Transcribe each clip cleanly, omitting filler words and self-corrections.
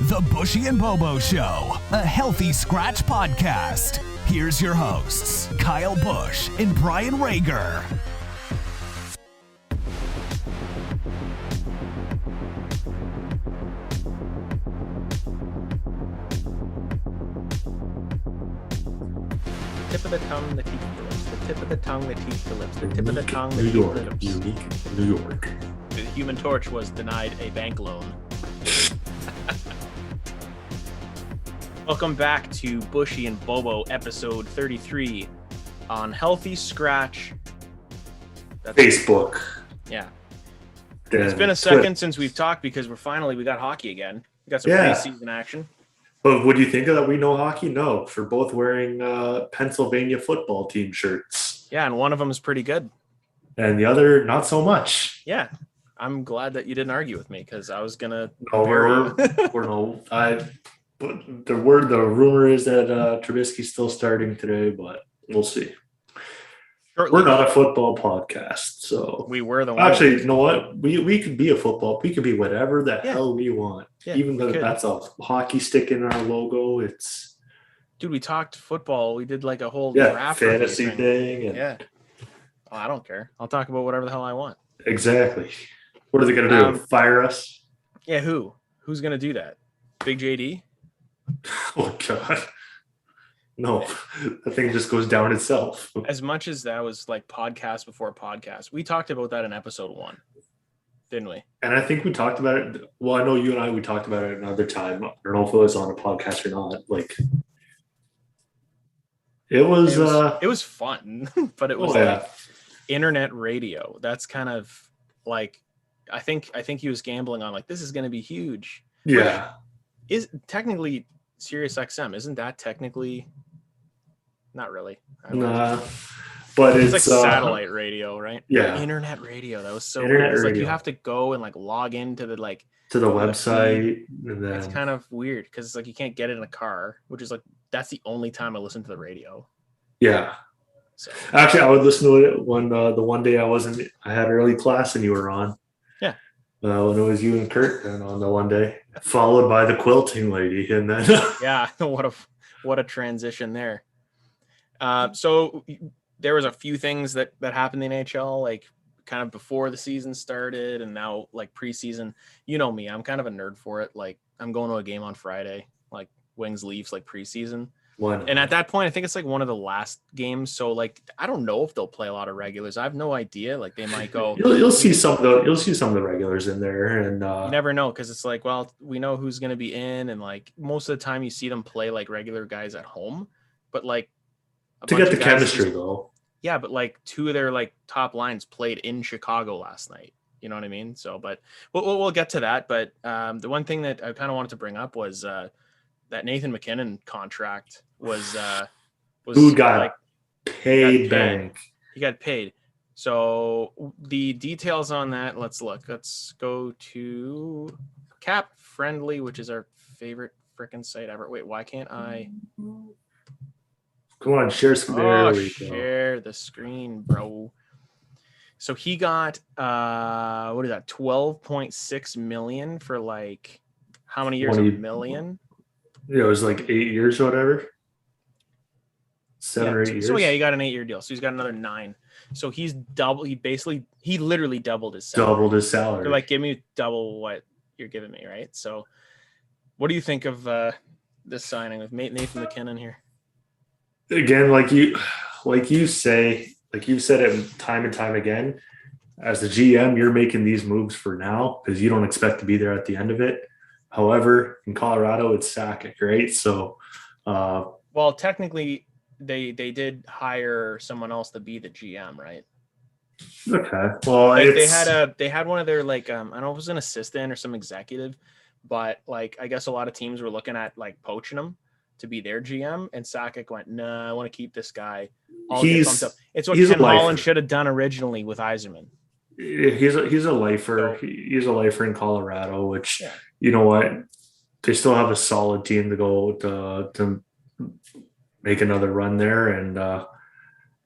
The Buschy and Bobo Show, a healthy scratch podcast. Here's your hosts, Kyle Busch and Brian Rager. Tip of the tongue, the teeth, the lips. The tip of the tongue, the teeth, the lips. The tip of the tongue, the teeth, the lips. Unique New York. The Human Torch was denied a bank loan. Welcome back to Buschy and Bobo, episode 33 on Healthy Scratch. That's Facebook. Yeah. It's been a second since we've talked because we got hockey again. We got some preseason action. But what do you think of that? We know hockey? No, for both wearing Pennsylvania football team shirts. Yeah, and one of them is pretty good. And the other, not so much. Yeah. I'm glad that you didn't argue with me because I was going to. The rumor is that Trubisky's still starting today, but we'll see. We're not a football podcast, so we were the one. Actually, you know what? We could be a football. We could be whatever the hell we want. Yeah, even though that's a hockey stick in our logo. It's dude. We talked football. We did like a whole draft fantasy thing. And Oh, I don't care. I'll talk about whatever the hell I want. Exactly. What are they going to do? Fire us? Yeah. Who's going to do that? Big JD? Oh God. No, the thing just goes down itself. As much as that was like podcast before podcast, we talked about that in episode 1, didn't we? And I think we talked about it. Well, I know you and I, we talked about it another time. I don't know if it was on a podcast or not. Like, it was fun, but it was internet radio. That's kind of like, I think he was gambling on like, this is going to be huge. Yeah. Is technically Sirius XM, isn't that technically not really? Nah, but it's like satellite radio, right? Yeah, internet radio. That was so weird. It's like you have to go and like log into the website, and then it's kind of weird because it's like you can't get it in a car, which is like that's the only time I listen to the radio. Yeah. So actually, I would listen to it when the one day I had early class and you were on. Yeah. When it was you and Kurt, and on the one day, followed by the quilting lady, and then yeah, what a transition there. So there was a few things that happened in the NHL, like kind of before the season started, and now like preseason. You know me, I'm kind of a nerd for it. Like I'm going to a game on Friday, like Wings Leafs, like preseason. And at that point, I think it's like one of the last games. So like, I don't know if they'll play a lot of regulars. I have no idea. Like they might go. You'll see some of the regulars in there, and you never know because it's like, well, we know who's going to be in, and like most of the time you see them play like regular guys at home, but like to get the chemistry though. Yeah, but like 2 of their like top lines played in Chicago last night. You know what I mean? So, but we'll get to that. But the one thing that I kind of wanted to bring up was that Nathan MacKinnon contract was who got paid bank. He got paid. So the details on that, let's look. Let's go to Cap Friendly, which is our favorite freaking site ever. Wait, why can't I? Come on, share some. Share the screen, bro. So he got what is that? 12.6 million for like how many years? 20 million. Yeah, it was like 8 years or whatever. 7 or 8 years. So yeah, he got an 8-year deal. So he's got another 9. So he's he literally doubled his salary. So like, give me double what you're giving me, right? So what do you think of this signing with Nathan MacKinnon here? Again, like you've said it time and time again, as the GM, you're making these moves for now because you don't expect to be there at the end of it. However, in Colorado, it's Sakic, right? So, well, technically, they did hire someone else to be the GM, right? Okay. Well, like they had one of their like I don't know if it was an assistant or some executive, but like I guess a lot of teams were looking at like poaching him to be their GM, and Sakic went, "Nah, I want to keep this guy." It's what Ken Holland should have done originally with Yzerman. He's a lifer. So, he's a lifer in Colorado, which you know what, they still have a solid team to go to make another run there, and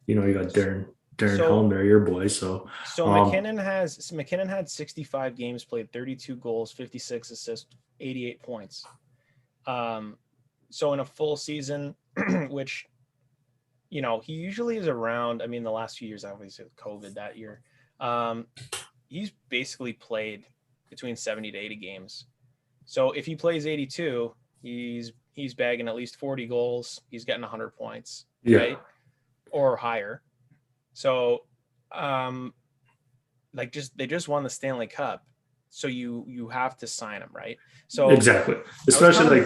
you got Darren Helm there, your boy. So MacKinnon had 65 games played, 32 goals, 56 assists, 88 points. So in a full season, which, you know, he usually is around, I mean, the last few years, obviously with COVID that year, he's basically played between 70 to 80 games. So if he plays 82, he's bagging at least 40 goals. He's getting 100 points, right? Or higher. So, like they just won the Stanley Cup. So you have to sign him, right? So exactly. Especially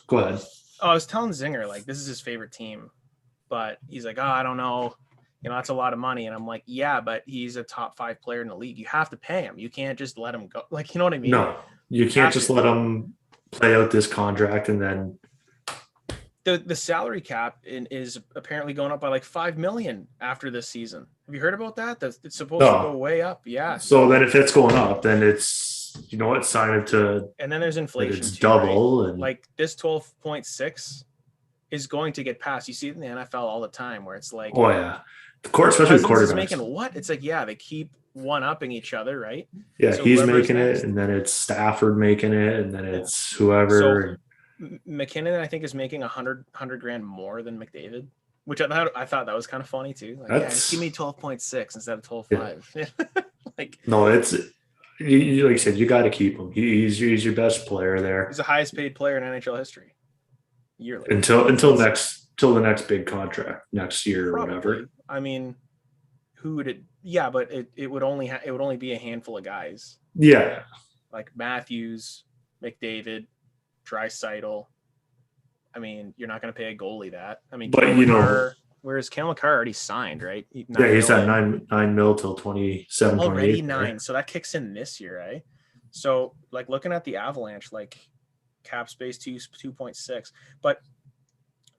go ahead. Oh, I was telling Zinger, like, this is his favorite team, but he's like, oh, I don't know. You know, that's a lot of money. And I'm like, yeah, but he's a top 5 player in the league. You have to pay him. You can't just let him go. Like, you know what I mean? No, you can't just let him play out this contract and then. The salary cap is apparently going up by like $5 million after this season. Have you heard about that? It's supposed to go way up. Yeah. So then if it's going up, then it's, you know what, sign it to. And then there's inflation. It's double. Right? And like this 12.6 is going to get passed. You see it in the NFL all the time where it's like, oh yeah, of course, especially quarterbacks. Making what? It's like, yeah, they keep one-upping each other, right? Yeah, so he's making it, and then it's Stafford making it, and then it's whoever. So MacKinnon, I think, is making $100 grand more than McDavid, which I thought that was kind of funny too. Like, just give me 12.6 instead of 12.5. Yeah. Like, no, it's you, like you said, you got to keep him. He's your best player there. He's the highest paid player in NHL history yearly until the next big contract next year. Probably. Or whatever. I mean, who would it? Yeah, but it would only be a handful of guys. Yeah, like Matthews, McDavid, Draisaitl. I mean, you're not going to pay a goalie that. I mean, but you know, whereas Cale Makar already signed, right? He's at $9 million till 27. Already 9, right? So that kicks in this year, right? So like looking at the Avalanche, like cap space 2.6, but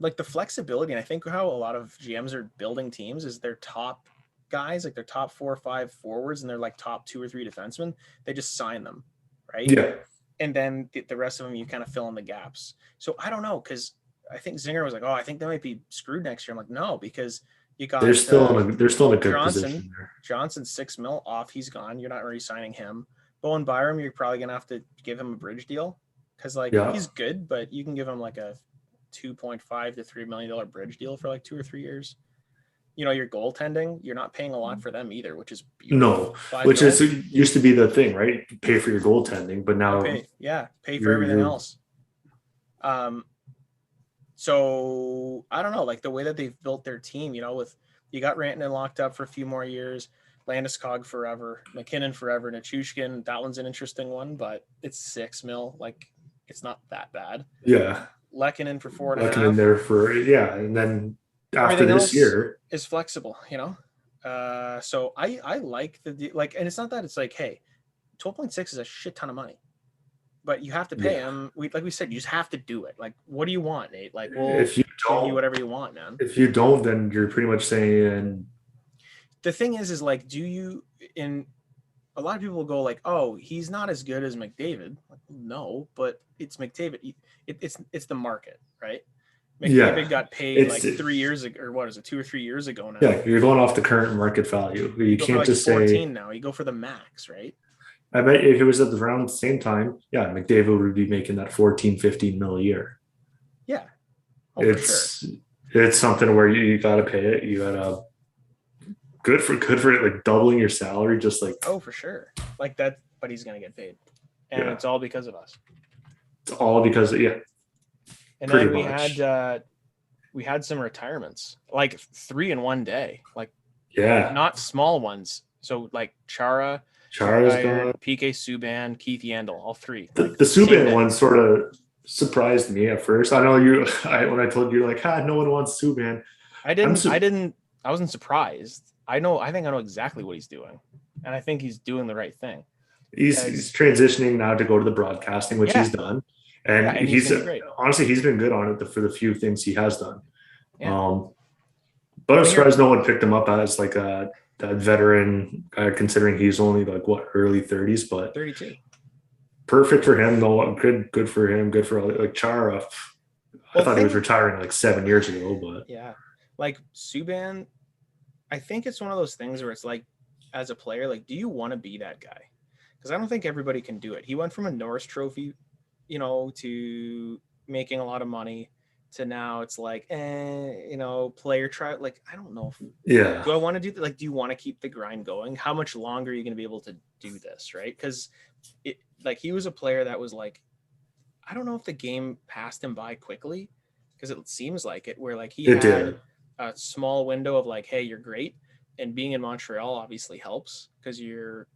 like the flexibility, and I think how a lot of GMs are building teams is their top guys, like their top 4 or 5 forwards, and they're like top 2 or 3 defensemen. They just sign them, right? Yeah. And then the rest of them, you kind of fill in the gaps. So I don't know, because I think Zinger was like, oh, I think they might be screwed next year. I'm like, no, because you got they're still in a good position there. Johnson's $6 million off. He's gone. You're not re-signing him. Bowen Byram, you're probably gonna have to give him a bridge deal because he's good, but you can give him like a $2.5 to $3 million bridge deal for like 2 or 3 years. You know, your goaltending, you're not paying a lot for them either, which is beautiful. No, which used to be the thing, right? You pay for your goaltending, but now pay for everything else. So I don't know, like the way that they've built their team, you know, with you got Rantanen locked up for a few more years, Landeskog forever, MacKinnon forever, Nichushkin, that one's an interesting one, but it's $6 million, like it's not that bad. Yeah. Lehkonen for 4.5. Lehkonen there for and then after this year is flexible, you know. So I like and it's not that it's like, hey, 12.6 is a shit ton of money, but you have to pay him. Like we said, you just have to do it. Like, what do you want, Nate? Like, well, if you don't, give you whatever you want, man. If you don't, then you're pretty much saying. The thing is like, do you? In a lot of people will go like, oh, he's not as good as McDavid. Like, no, but it's McDavid. It's the market, right? McDavid got paid like 3 years ago, or what is it, 2 or 3 years ago now? Yeah, you're going off the current market value. You can't just 14 say now. You go for the max, right? I bet if it was at around the same time, McDavid would be making that 14-15 mil a year. Yeah, it's something where you got to pay it. You got to good for it, like doubling your salary, just like for sure, like that. But he's gonna get paid, and it's all because of us. It's all because of And then we had some retirements, like 3 in one day, like not small ones. So like Chara's gone, PK Subban, Keith Yandel, all 3. The Subban one sort of surprised me at first. I know when I told you, you're like, no one wants Subban. I wasn't surprised. I think I know exactly what he's doing, and I think he's doing the right thing. He's transitioning now to go to the broadcasting, which he's done. And he's honestly, he's been good on it for the few things he has done. Yeah. But I'm surprised no one picked him up as like a veteran, considering he's only like early 30s, but 32. Perfect for him though. Good for him. Good for like Chara. I thought he was retiring like 7 years ago, but like Subban, I think it's one of those things where it's like, as a player, like, do you want to be that guy? Because I don't think everybody can do it. He went from a Norris Trophy, you know, to making a lot of money to now it's like, player try. Like, I don't know. Do I want to do that? Like, do you want to keep the grind going? How much longer are you going to be able to do this? Right. Because he was a player that was like, I don't know if the game passed him by quickly, because it seems like it, where like he had a small window of like, hey, you're great. And being in Montreal obviously helps because you're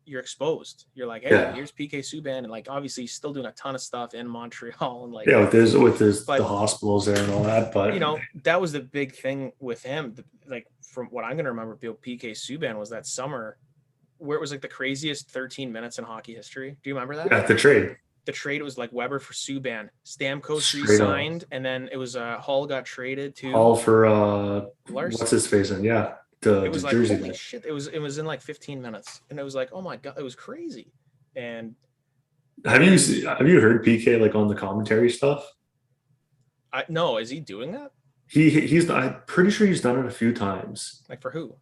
exposed. You're like, hey, here's PK Subban, and like obviously he's still doing a ton of stuff in Montreal, and like the hospitals there and all that. But that was the big thing with him. Like from what I'm gonna remember, PK Subban was that summer where it was like the craziest 13 minutes in hockey history. Do you remember that? Yeah, the trade. The trade was like Weber for Subban, Stamkos re-signed, and then it was Hall got traded to Hall for Larson. What's his face in? Yeah. It was like, holy shit. It was in like 15 minutes. And it was like, oh my God, it was crazy. And have you heard PK like on the commentary stuff? No, is he doing that? He's I'm pretty sure he's done it a few times. Like for who?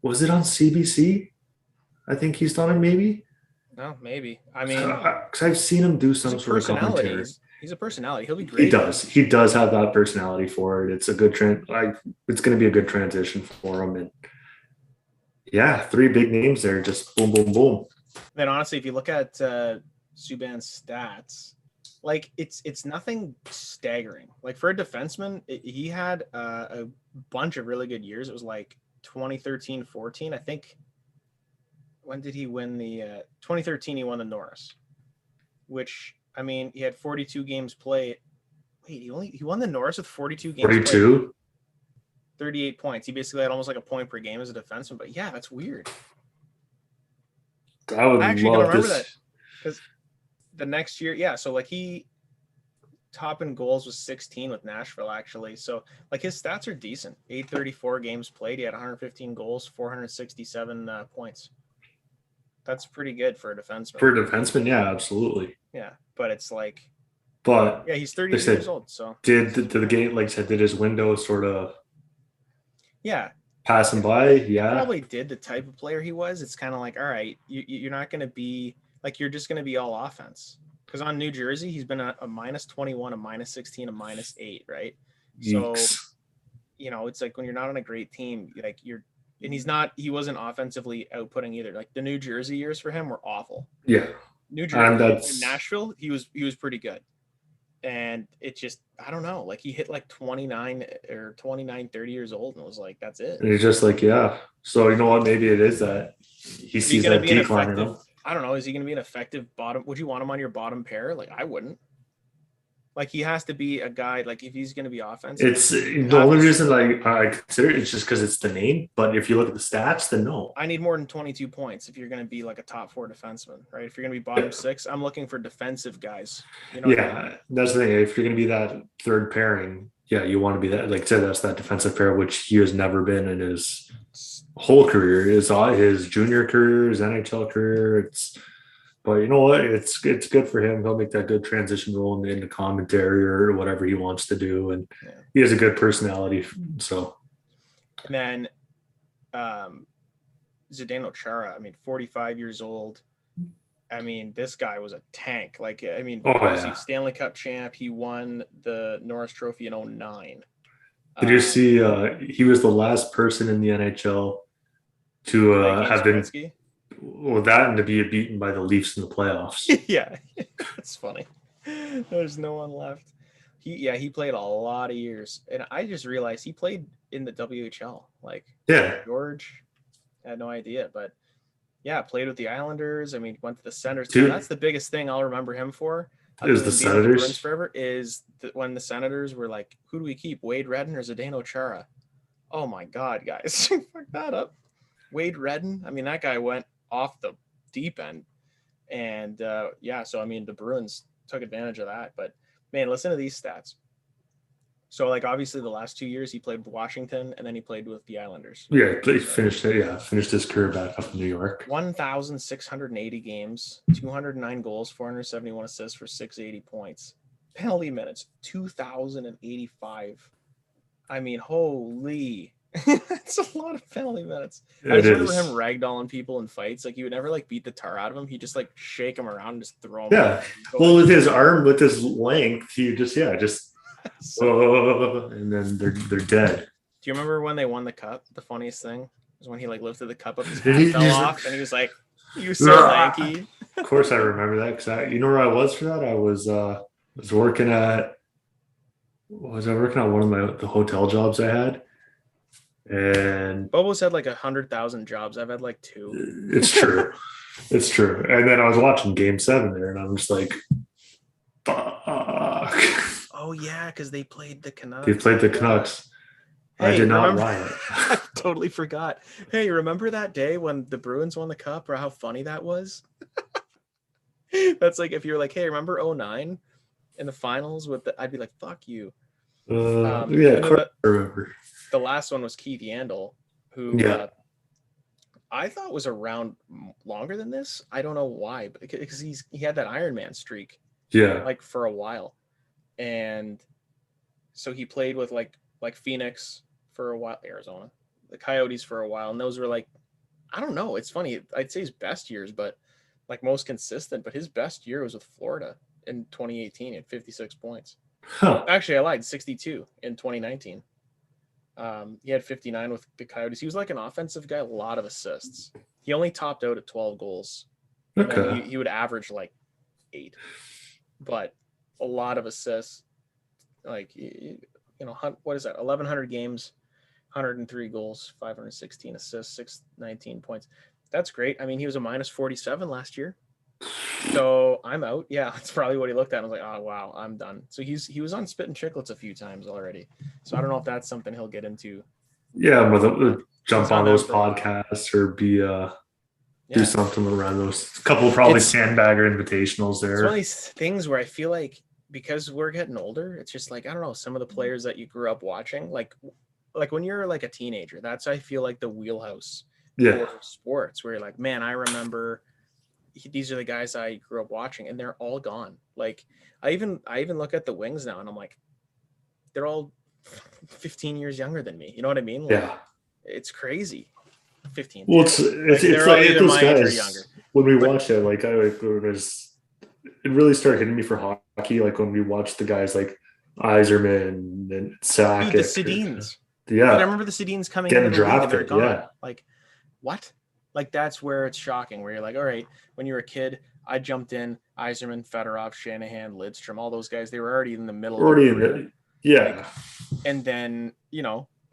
Was it on CBC? I think he's done it maybe. No, maybe. I mean, because I've seen him do some sort of commentary. He's a personality. He'll be great. He does have that personality for it. It's a good trend. It's going to be a good transition for him. And yeah, 3 big names there. Just boom, boom, boom. Then honestly, if you look at Subban's stats, like it's nothing staggering. Like for a defenseman, he had a bunch of really good years. It was like 2013-14. I think. When did he win the 2013? He won the Norris, which. I mean, he had 42 games played. Wait, he won the Norris with 42 games 42? played. 38 points. He basically had almost like a point per game as a defenseman. But yeah, that's weird. I actually don't remember that. Because the next year, so like he top in goals was 16 with Nashville, actually. So like his stats are decent. 834 games played. He had 115 goals, 467 points. That's pretty good for a defenseman. For a defenseman, yeah, absolutely. Yeah, but it's like, he's 30 years old. So did the game, like I said, did his window sort of pass him by? Yeah, probably did. The type of player he was, it's kind of like, all right, you're not going to be like, you're just going to be all offense. Because on New Jersey, he's been a -21, a -16, a -8, right? Yeeks. So it's like when you're not on a great team, like and he wasn't offensively outputting either. Like the New Jersey years for him were awful. Yeah. New Jersey, in Nashville, he was pretty good. And it just, I don't know, like he hit like 29, 30 years old and was like, that's it. And he's just like, yeah. So you know what? Maybe it is that he sees that decline in him. I don't know. Is he going to be an effective bottom? Would you want him on your bottom pair? Like I wouldn't. Like he has to be a guy. Like if he's going to be offensive, it's the only reason I consider it, it's just because it's the name. But if you look at the stats, then no. I need more than 22 points if you're going to be like a top 4 defenseman, right? If you're going to be bottom 6, I'm looking for defensive guys. That's the thing. If you're going to be that third pairing, you want to be that. Like I said, that's that defensive pair, which he has never been in his whole career. His junior career, his NHL career. But you know what? It's good for him. He'll make that good transition role into commentary or whatever he wants to do, and he has a good personality. So, and then Zdeno Chara. I mean, 45 years old. I mean, this guy was a tank. Like, I mean, Stanley Cup champ. He won the Norris Trophy in 2009. Did you see? He was the last person in the NHL to have been. Gretzky? Well, that and to be beaten by the Leafs in the playoffs. Yeah, that's funny. There's no one left. He played a lot of years, and I just realized he played in the WHL. Like, George, I had no idea, but played with the Islanders. I mean, went to the Senators. That's the biggest thing I'll remember him for. Is the Senators the forever? Is when the Senators were like, who do we keep? Wade Redden or Zdeno Chara? Oh my God, guys, fuck that up. Wade Redden. I mean, that guy went off the deep end, and so I mean the Bruins took advantage of that. But man, listen to these stats. So like obviously the last 2 years he played with Washington and then he played with the Islanders. He finished his career back up in New York. 1,680 games, 209 goals, 471 assists for 680 points. Penalty minutes 2,085. I mean, holy It's a lot of penalty minutes. I just remember him ragdolling people in fights. Like, he would never like beat the tar out of him. He'd just like shake him around and just throw him. Yeah. Well, with his arm, with his length, he just and then they're dead. Do you remember when they won the cup? The funniest thing was when he like lifted the cup up, his hat fell off, and he was like, "You so lanky." Of course, I remember that because you know where I was for that. I was working at. Was I working on one of the hotel jobs I had? And Bobo's had like 100,000 jobs. I've had like 2. It's true. It's true. And then I was watching Game 7 there, and I'm just like, fuck. Oh yeah, because they played the Canucks. Hey, I did not riot. I totally forgot. Hey, remember that day when the Bruins won the cup, or how funny that was? That's like if you're like, hey, remember 2009 in the finals with I'd be like, fuck you. Yeah, I remember. The last one was Keith Yandel, who I thought was around longer than this. I don't know why, but because he had that Iron Man streak, like for a while, and so he played with like Phoenix for a while, Arizona, the Coyotes for a while, and those were like, I don't know. It's funny. I'd say his best years, but like most consistent. But his best year was with Florida in 2018 at 56 points. Huh. Actually, I lied. 62 in 2019. He had 59 with the Coyotes. He was like an offensive guy, a lot of assists. He only topped out at 12 goals. Okay. He would average like 8, but a lot of assists. Like, what is that? 1,100 games, 103 goals, 516 assists, 619 points. That's great. I mean, he was a minus 47 last year. So I'm out. Yeah, that's probably what he looked at. I was like, oh wow, I'm done. So he was on Spit and Chicklets a few times already. So I don't know if that's something he'll get into. Yeah, jump on those podcasts or do something around those. A couple probably sandbagger invitationals there. It's one of these things where I feel like because we're getting older, it's just like, I don't know, some of the players that you grew up watching, like when you're like a teenager, that's, I feel like, the wheelhouse for sports, where you're like, man, I remember these are the guys I grew up watching, and they're all gone. Like I even look at the Wings now, and I'm like, they're all 15 years younger than me. You know what I mean? Like, it's crazy. 15. Well, it's like either my age or younger. When we watched it, like it really started hitting me for hockey. Like when we watched the guys like Yzerman and Sakic. The Sedins. Yeah. I remember the Sedins coming getting in drafted. Yeah. Like, what? Like, that's where it's shocking, where you're like, all right, when you were a kid, I jumped in, Yzerman, Fedorov, Shanahan, Lidstrom, all those guys, they were already in the middle of their career. Like, and then,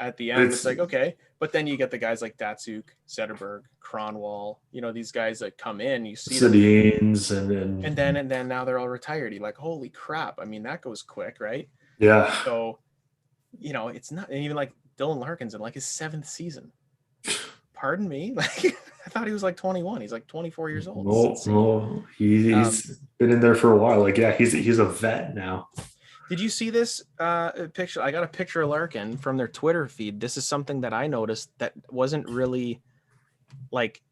at the end, it's like, okay. But then you get the guys like Datsuk, Zetterberg, Kronwall, these guys that come in, you see Sedins, and then now they're all retired. You're like, holy crap. I mean, that goes quick, right? Yeah. So, it's not, and even like Dylan Larkin's in like his 7th season. Pardon me? Like, I thought he was like 21. He's like 24 years old. No, he's been in there for a while. Like, yeah, he's a vet now. Did you see this picture? I got a picture of Larkin from their Twitter feed. This is something that I noticed that wasn't really like,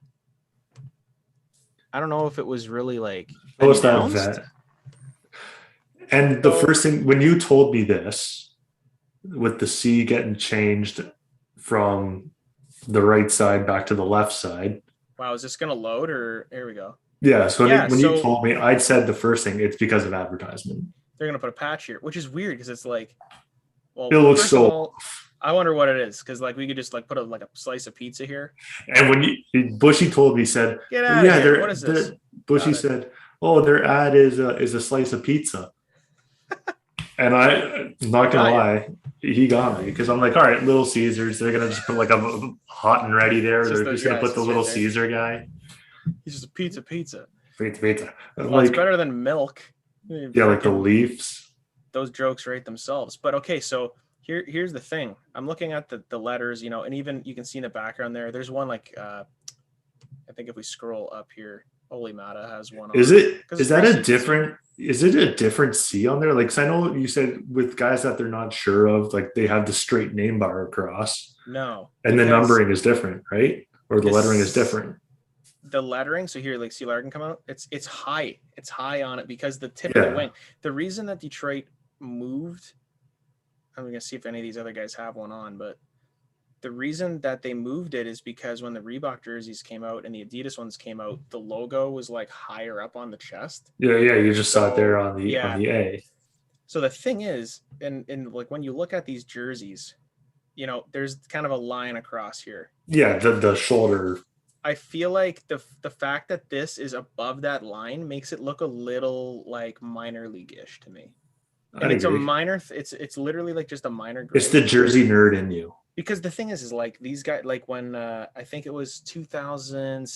I don't know if it was really like announced. That vet. And the first thing, when you told me this, with the C getting changed from the right side back to the left side. Wow, is this going to load, or here we go? Yeah. So when you told me, I'd said the first thing, it's because of advertisement. They're going to put a patch here, which is weird because it's like, well, it looks so. All, I wonder what it is, because like we could just like put a slice of pizza here. And when Buschy told me, he said, "Get out of here! What is this?" Buschy said, "Oh, their ad is a slice of pizza." And I'm not gonna lie, he got me, because I'm like, all right, Little Caesars, they're gonna just put like a hot and ready there. They're just gonna put the Little Caesar guy. He's just a pizza. Pizza. Well, it's better than milk. Yeah, like the Leafs. Those jokes rate themselves. But okay, so here's the thing. I'm looking at the letters, and even you can see in the background there. There's one like I think if we scroll up here, Oli Mata has one. Is it a different C on there? Like, 'cause I know you said with guys that they're not sure of, like they have the straight name bar across. No. And the numbering is different, right? Or the lettering is different. The lettering, so here, like, see Larkin come out. It's high. It's high on it because the tip of the wing. The reason that Detroit moved, I'm gonna see if any of these other guys have one on, but the reason that they moved it is because when the Reebok jerseys came out and the Adidas ones came out, the logo was like higher up on the chest. Yeah, you just saw it there on the A. So the thing is, and like when you look at these jerseys, there's kind of a line across here. Yeah, the shoulder. I feel like the fact that this is above that line makes it look a little like minor league-ish to me. And it's agree. A minor. It's literally like just a minor. Grade. It's the jersey nerd in you. Because the thing is like these guys, like when I think it was 2000. It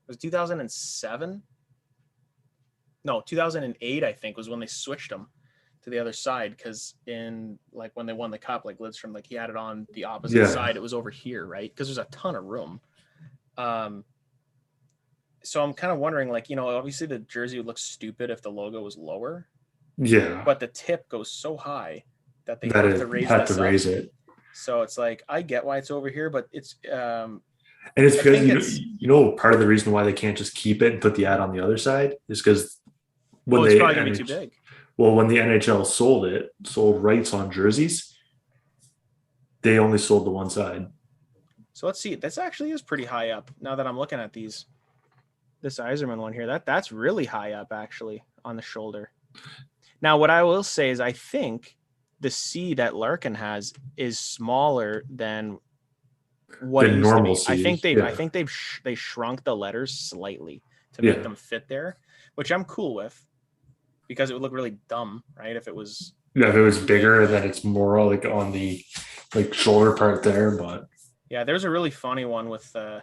was 2007. No, 2008. I think was when they switched them to the other side, because in like when they won the cup, like Lidstrom, like he had it on the opposite side. It was over here, right? Because there's a ton of room. So I'm kind of wondering, like, obviously the jersey would look stupid if the logo was lower. Yeah. But the tip goes so high that they have to raise it. So it's like, I get why it's over here, but it's and it's because part of the reason why they can't just keep it and put the ad on the other side is because it's probably gonna be too big. Well, when the NHL sold rights on jerseys, they only sold the one side. So let's see. This actually is pretty high up. Now that I'm looking at these, this Yzerman one here, that's really high up actually on the shoulder. Now, what I will say is I think the C that Larkin has is smaller than what it used to be. I think they shrunk the letters slightly to make them fit there, which I'm cool with. Because it would look really dumb, right? If it was bigger, then it's more like on the shoulder part there. But yeah, there's a really funny one with I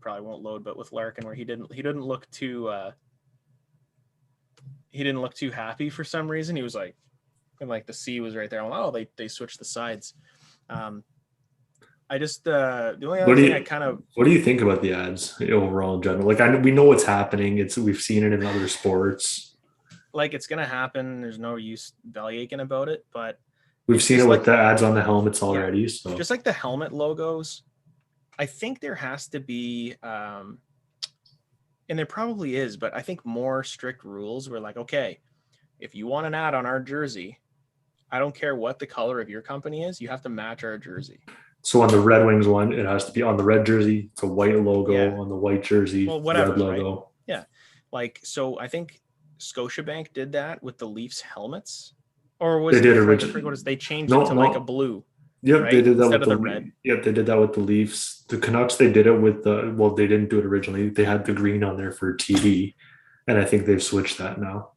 probably won't load, but with Larkin where he didn't look too happy for some reason. He was like, and like the C was right there. They switched the sides. I just the only other thing what do you think about the ads overall in general? Like we know what's happening. We've seen it in other sports. Like it's gonna happen. There's no use belly aching about it, but we've seen it with the ads on the helmets already. Yeah, so just like the helmet logos, I think there has to be, and there probably is, but I think more strict rules were like, okay, if you want an ad on our jersey, I don't care what the color of your company is, you have to match our jersey. So on the Red Wings one, it has to be on the red jersey. It's a white logo on the white jersey. Well, whatever, red logo. Right? Yeah, like so. I think Scotiabank did that with the Leafs helmets, or was they did originally? They changed it to like a blue. Yep, right? They did that instead with the red. Yep, they did that with the Leafs. The Canucks, they did it with they didn't do it originally. They had the green on there for TV, and I think they've switched that now.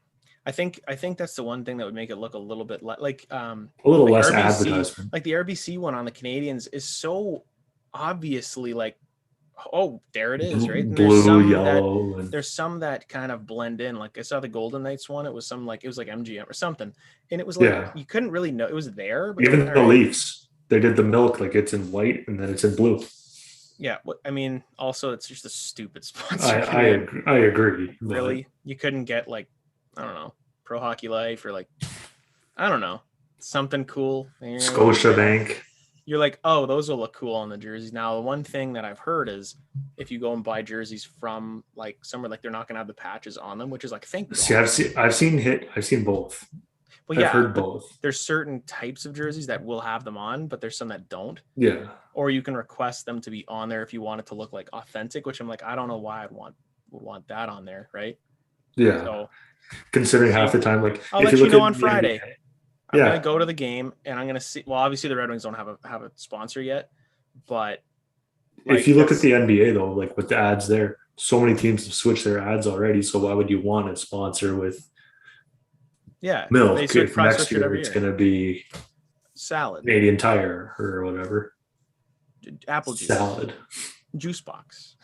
I think that's the one thing that would make it look a little bit like a little less advertisement. Like the RBC one on the Canadians is so obviously like, oh, there it is, right? And blue, yellow. There's some that kind of blend in. Like I saw the Golden Knights one. It was like MGM or something, and it was like you couldn't really know it was there. But even the Leafs, they did the milk like it's in white and then it's in blue. Yeah, I mean, also it's just a stupid sponsor. I agree. Really, you couldn't get like, I don't know, Pro Hockey Life or like, I don't know, something cool. Scotiabank. You're like, oh, those will look cool on the jerseys. Now, the one thing that I've heard is if you go and buy jerseys from like somewhere, like they're not going to have the patches on them, which is like, thank God. See, I've seen both. Well, yeah, I've heard both. There's certain types of jerseys that will have them on, but there's some that don't. Yeah. Or you can request them to be on there if you want it to look like authentic, which I'm like, I don't know why would want that on there, right? Yeah. So considering half the time, like I'll let you know on Friday. I'm gonna go to the game and I'm gonna see. Well, obviously the Red Wings don't have a sponsor yet, but like, if you look at the NBA though, like with the ads there, so many teams have switched their ads already. So why would you want a sponsor with milk if next year it's gonna be salad, Canadian Tire or whatever, apple juice, salad, juice box,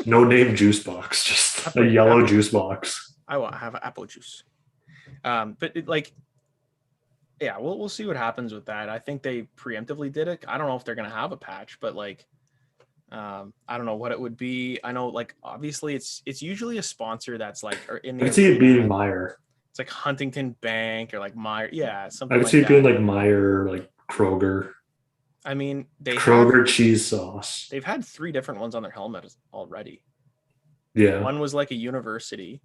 no name juice box, just a yellow juice box. I want to have apple juice, but yeah, we'll see what happens with that. I think they preemptively did it. I don't know if they're going to have a patch, but like, I don't know what it would be. I know, like, obviously it's usually a sponsor that's like, or in the. I'd see it being Meyer. It's like Huntington Bank or like Meyer. Yeah, something. I would see it being like Meyer, like Kroger. I mean, Kroger cheese sauce. They've had 3 different ones on their helmet already. Yeah. One was like a university.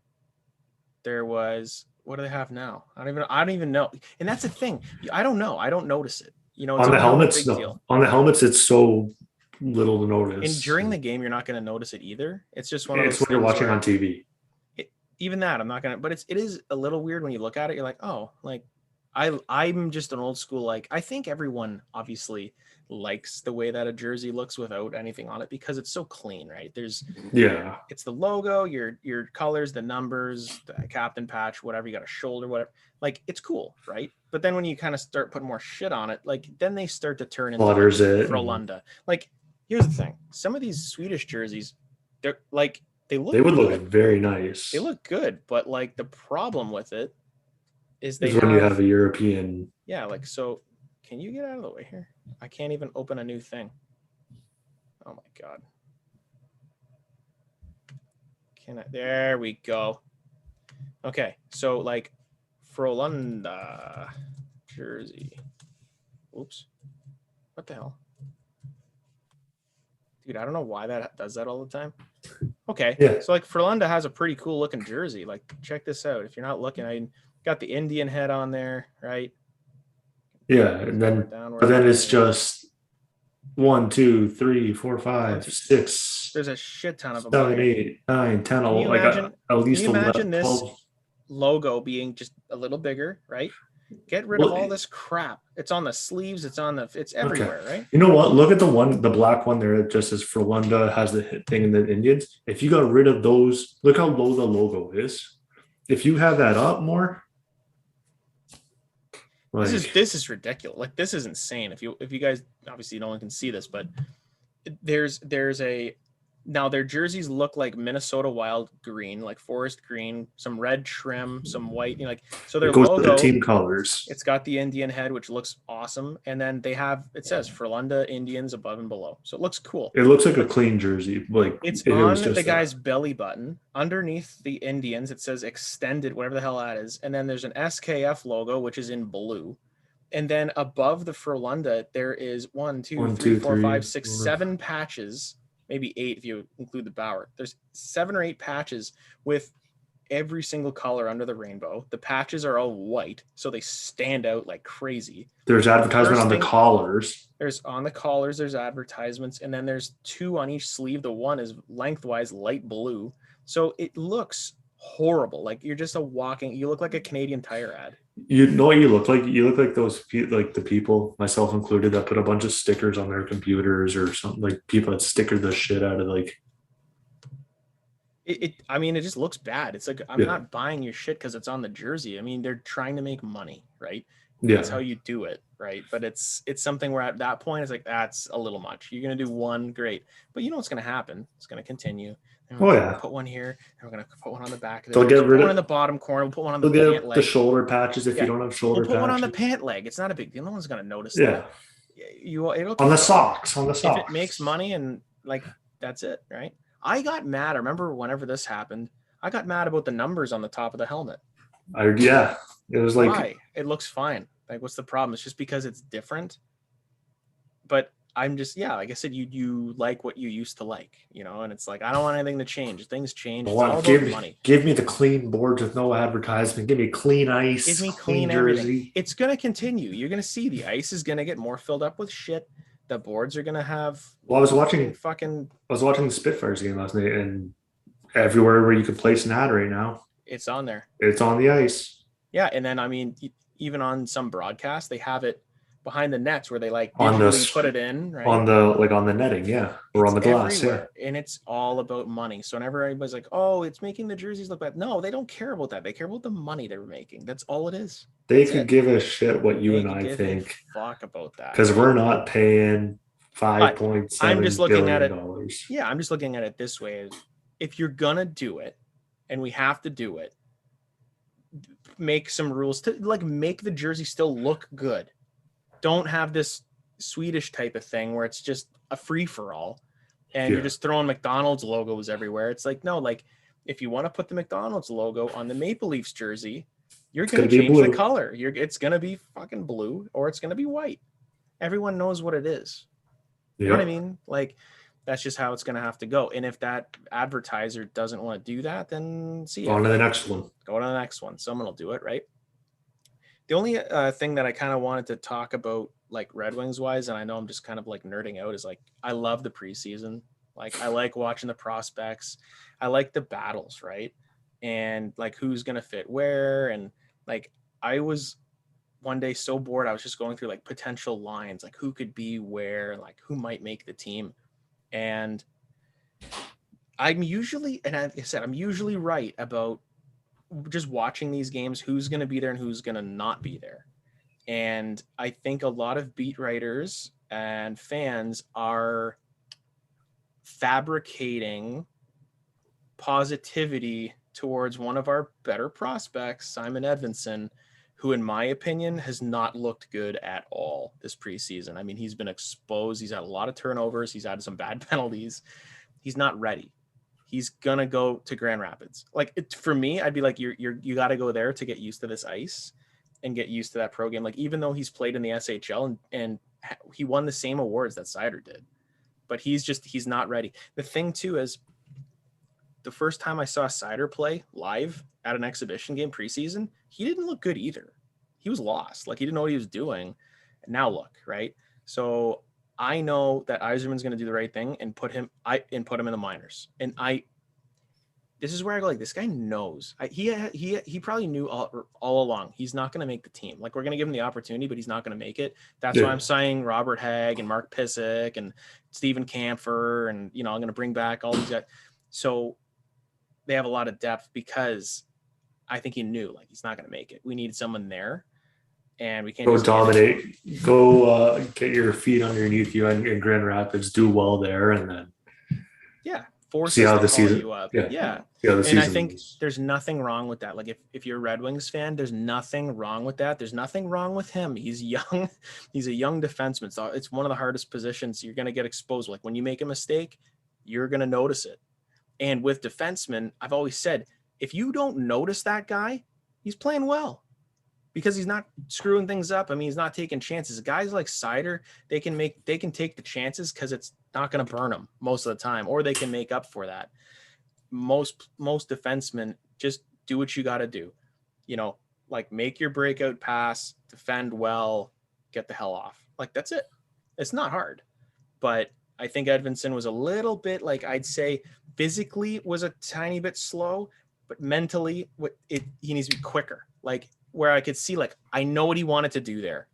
There was What do they have now? I don't even know. And that's the thing. I don't know. I don't notice it. You know, it's On the not a helmets, big deal. on the helmets, it's so little to notice. And during the game, you're not going to notice it either. It's just one of those It's what you're watching on TV. Even that, I'm not going to, but it is a little weird when you look at it. You're like, oh, like I'm just an old school. Like, I think everyone obviously likes the way that a jersey looks without anything on it because it's so clean, right? It's the logo, your colors, the numbers, the captain patch, whatever, you got a shoulder, whatever. Like, it's cool, right? But then when you kind of start putting more shit on it, like then they start to turn into Frölunda. Like, here's the thing: some of these Swedish jerseys, they're like they would look very nice. They look good, but like the problem with it is when you have a European. Yeah, like so. Can you get out of the way here? I can't even open a new thing. Oh my god. There we go. Okay, so like Frölunda jersey. Oops. What the hell? Dude, I don't know why that does that all the time. Okay. Yeah. So like Frölunda has a pretty cool looking jersey. Like check this out. If you're not looking, I got the Indian head on there, right? Yeah, and then but then it's just 1, 2, 3, 4, 5, 6. There's a shit ton of them. 7, 8, 9, 10. At least can you imagine 11, this logo being just a little bigger, right? Get rid of all this crap. It's on the sleeves. It's everywhere, right? You know what? Look at the black one there that just says Frölunda, has the thing in the Indians. If you got rid of those, look how low the logo is. If you have that up more. Like, this is ridiculous. Like this is insane. If you guys obviously no one can see this, but there's now their jerseys look like Minnesota Wild green, like forest green, some red trim, some white, you know, like so their logo, the team colors. It's got the Indian head, which looks awesome, and then it says Frölunda Indians above and below, so it looks cool. It looks like a clean jersey, like it's on the guy's belly button. Underneath the Indians, it says extended, whatever the hell that is, and then there's an SKF logo, which is in blue. And then above the Frölunda, there is 1, 2, 3, 4, 5, 6, 7 patches, maybe 8 if you include the Bauer. There's 7 or 8 patches with every single color under the rainbow. The patches are all white, so they stand out like crazy. There's advertisement on the collars. There's advertisements, and then there's 2 on each sleeve. The one is lengthwise light blue. So it looks horrible. Like you're just you look like a Canadian Tire ad. You know what you look like? You look like those, like the people, myself included, that put a bunch of stickers on their computers or something, like people that sticker the shit out of like. I mean, it just looks bad. It's like, I'm not buying your shit because it's on the jersey. I mean, they're trying to make money, right? Yeah. That's how you do it, right? But it's something where at that point, it's like, that's a little much. You're going to do one, great. But you know what's going to happen? It's going to continue. Put one here, and we're gonna put one on the back. They'll get rid of one in the bottom corner. We'll put one on the pant leg. The shoulder patches if you don't have shoulder patches. We'll put one on the pant leg. It's not a big deal. No one's gonna notice that. It'll on the socks. If it makes money and like that's it, right? I got mad. I remember whenever this happened, I got mad about the numbers on the top of the helmet. It was like, why? It looks fine. Like, what's the problem? It's just because it's different. But I'm just, like I said, you like what you used to like, you know, and it's like, I don't want anything to change. Things change. It's all about money. Give me the clean boards with no advertisement. Give me clean ice. Give me clean everything. It's going to continue. You're going to see the ice is going to get more filled up with shit. The boards are going to have. Well, I was watching the Spitfires game last night, and everywhere where you can place an ad right now, it's on there. It's on the ice. Yeah. And then, I mean, even on some broadcasts, they have it behind the nets where they like put it in, right? On the netting, or on the glass, everywhere. And it's all about money. So whenever everybody's like, "Oh, it's making the jerseys look bad," no, they don't care about that. They care about the money they're making. That's all it is. They could give a shit what you and I think. Fuck about that, because we're not paying $5.7 billion. Yeah, I'm just looking at it this way: if you're gonna do it, and we have to do it, make some rules to like make the jersey still look good. Don't have this Swedish type of thing where it's just a free for all and you're just throwing McDonald's logos everywhere. It's like, no, like if you want to put the McDonald's logo on the Maple Leafs jersey, you're going to change the color. It's going to be fucking blue or it's going to be white. Everyone knows what it is. You know what I mean? Like That's just how it's going to have to go. And if that advertiser doesn't want to do that, then see ya. On to the next one. Go to the next one. Someone will do it, right? The only thing that I kind of wanted to talk about, like Red Wings wise, and I know I'm just kind of like nerding out, is like I love the preseason. Like I like watching the prospects. I like the battles, right? And like who's gonna fit where. And like I was one day so bored, I was just going through like potential lines, like who could be where, like who might make the team. And I'm usually, and like I said, I'm usually right about just watching these games, who's going to be there and who's going to not be there. And I think a lot of beat writers and fans are fabricating positivity towards one of our better prospects, Simon Edvinsson, who in my opinion has not looked good at all this preseason. I mean, he's been exposed. He's had a lot of turnovers. He's had some bad penalties. He's not ready. He's gonna go to Grand Rapids. Like for me, I'd be like, you got to go there to get used to this ice and get used to that pro game. Like even though he's played in the SHL and he won the same awards that Seider did, but he's not ready. The thing too is, the first time I saw Seider play live at an exhibition game preseason, he didn't look good either. He was lost. Like he didn't know what he was doing. And now look, right? So I know that Yzerman's going to do the right thing and put him in the minors. And this is where I go, like, this guy knows. He probably knew all along he's not going to make the team. Like, we're going to give him the opportunity, but he's not going to make it. That's why I'm signing Robert Hagg and Mark Pissick and Steven Kampfer, and I'm going to bring back all these guys. So they have a lot of depth because I think he knew, like, he's not going to make it. We need someone there. And we can't go dominate. Go get your feet underneath you in Grand Rapids. Do well there, and then see how the season. You up. Yeah. And I think there's nothing wrong with that. Like if you're a Red Wings fan, there's nothing wrong with that. There's nothing wrong with him. He's young. He's a young defenseman. So it's one of the hardest positions. You're going to get exposed. Like when you make a mistake, you're going to notice it. And with defensemen, I've always said, if you don't notice that guy, he's playing well. Because he's not screwing things up. I mean, he's not taking chances. Guys like Seider, they can take the chances because it's not going to burn them most of the time, or they can make up for that. Most defensemen just do what you got to do. Like make your breakout pass, defend well, get the hell off. Like that's it. It's not hard. But I think Edvinsson was a little bit, like, I'd say physically was a tiny bit slow, but mentally he needs to be quicker. Like, where I could see, like, I know what he wanted to do there,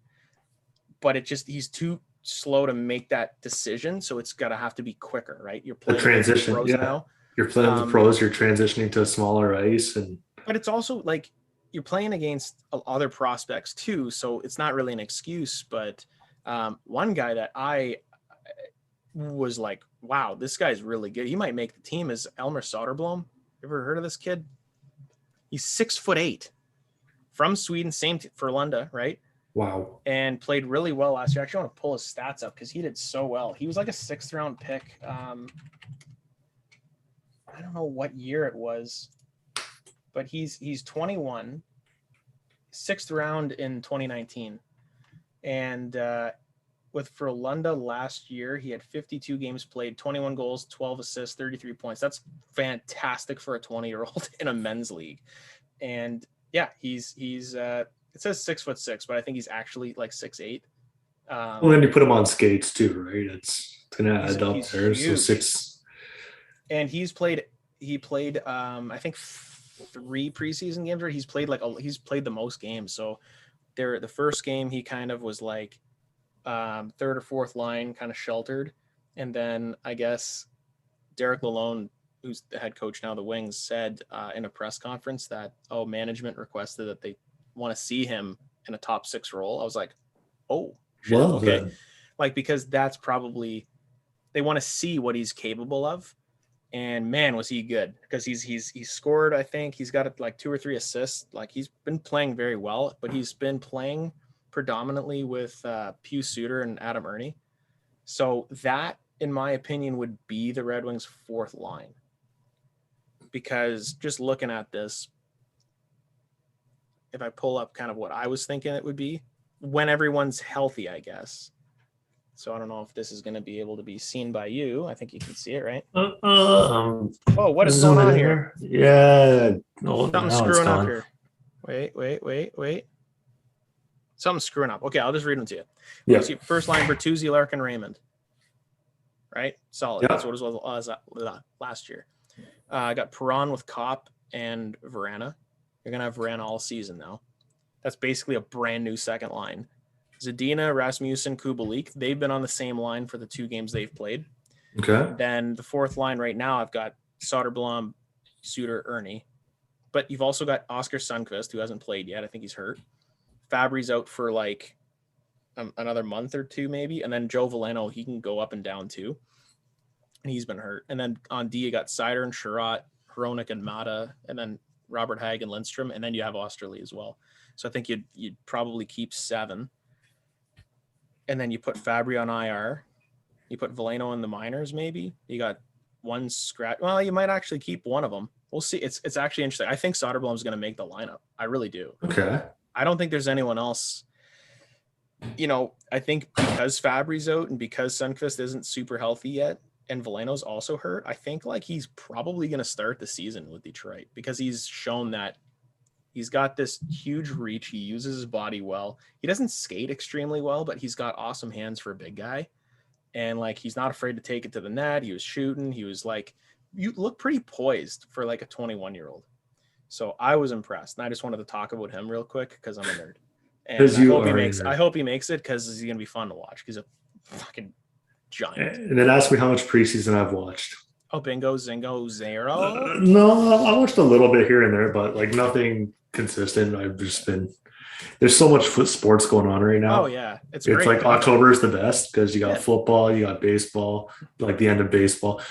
but he's too slow to make that decision. So it's got to have to be quicker, right? You're playing the transition pros now. You're playing the pros. You're transitioning to a smaller ice, but it's also like you're playing against other prospects too. So it's not really an excuse. But one guy that I was like, wow, this guy's really good. He might make the team is Elmer Soderblom. Ever heard of this kid? He's 6'8". From Sweden, same for Lunda, right? Wow. And played really well last year. I actually want to pull his stats up because he did so well. He was like a 6th round pick. I don't know what year it was, but he's 21, 6th round in 2019. And for Lunda last year, he had 52 games played, 21 goals, 12 assists, 33 points. That's fantastic for a 20-year-old in a men's league. And yeah, he's it says 6'6", but I think he's actually like 6'8". Well, then you put him on skates too, right? It's gonna add up there. Huge. So 6. And he played I think 3 preseason games where he's played the most games. So the first game he kind of was like 3rd or 4th line, kind of sheltered, and then I guess Derek Lalonde, who's the head coach now of the Wings, said in a press conference that, management requested that they want to see him in a top 6 role. I was like, oh, shit, well, okay. then. Like, because that's probably, they want to see what he's capable of. And man, was he good, because he's scored, I think he's got like 2 or 3 assists. Like he's been playing very well, but he's been playing predominantly with Pius Suter and Adam Ernie. So that, in my opinion, would be the Red Wings' 4th line. Because just looking at this, if I pull up kind of what I was thinking it would be when everyone's healthy, I guess So I don't know if this is going to be able to be seen by you. I think you can see it, right? Oh, what is going on here? Yeah. No, Something's screwing up here. Wait. Something's screwing up. Okay, I'll just read them to you. Yeah. See, first line, Bertuzzi, Larkin, Raymond. Right? Solid. Yeah. That's what it was last year. I got Perron with Kopp and Verana. You're going to have Verana all season now. That's basically a brand new second line. Zadina, Rasmussen, Kubalik, they've been on the same line for the 2 games they've played. Okay. Then the fourth line right now, I've got Soderblom, Suter, Ernie. But you've also got Oscar Sundqvist, who hasn't played yet. I think he's hurt. Fabry's out for like another month or 2 maybe. And then Joe Veleno, he can go up and down too. And he's been hurt. And then on D, you got Seider and Sherratt, Hronik and Mata, and then Robert Hag and Lindstrom. And then you have Osterley as well. So I think you'd probably keep 7. And then you put Fabry on IR. You put Veleno in the minors, maybe. You got one scratch. Well, you might actually keep one of them. We'll see. It's actually interesting. I think Soderblom's going to make the lineup. I really do. Okay. I don't think there's anyone else. I think because Fabry's out and because Sundqvist isn't super healthy yet and Veleno's also hurt, I think like he's probably going to start the season with Detroit because he's shown that he's got this huge reach. He uses his body well. He doesn't skate extremely well, but he's got awesome hands for a big guy. And like, he's not afraid to take it to the net. He was shooting. He was like, you look pretty poised for like a 21-year-old. So I was impressed. And I just wanted to talk about him real quick because I'm a nerd. And I hope he makes it because he's going to be fun to watch. He's a fucking giant. And then ask me how much preseason I've watched. Oh, bingo, zingo, zero. No, I watched a little bit here and there, but like nothing consistent. I've just been there's so much sports going on right now. Oh yeah, it's great. Like October is the best because you got football, you got baseball, like the end of baseball.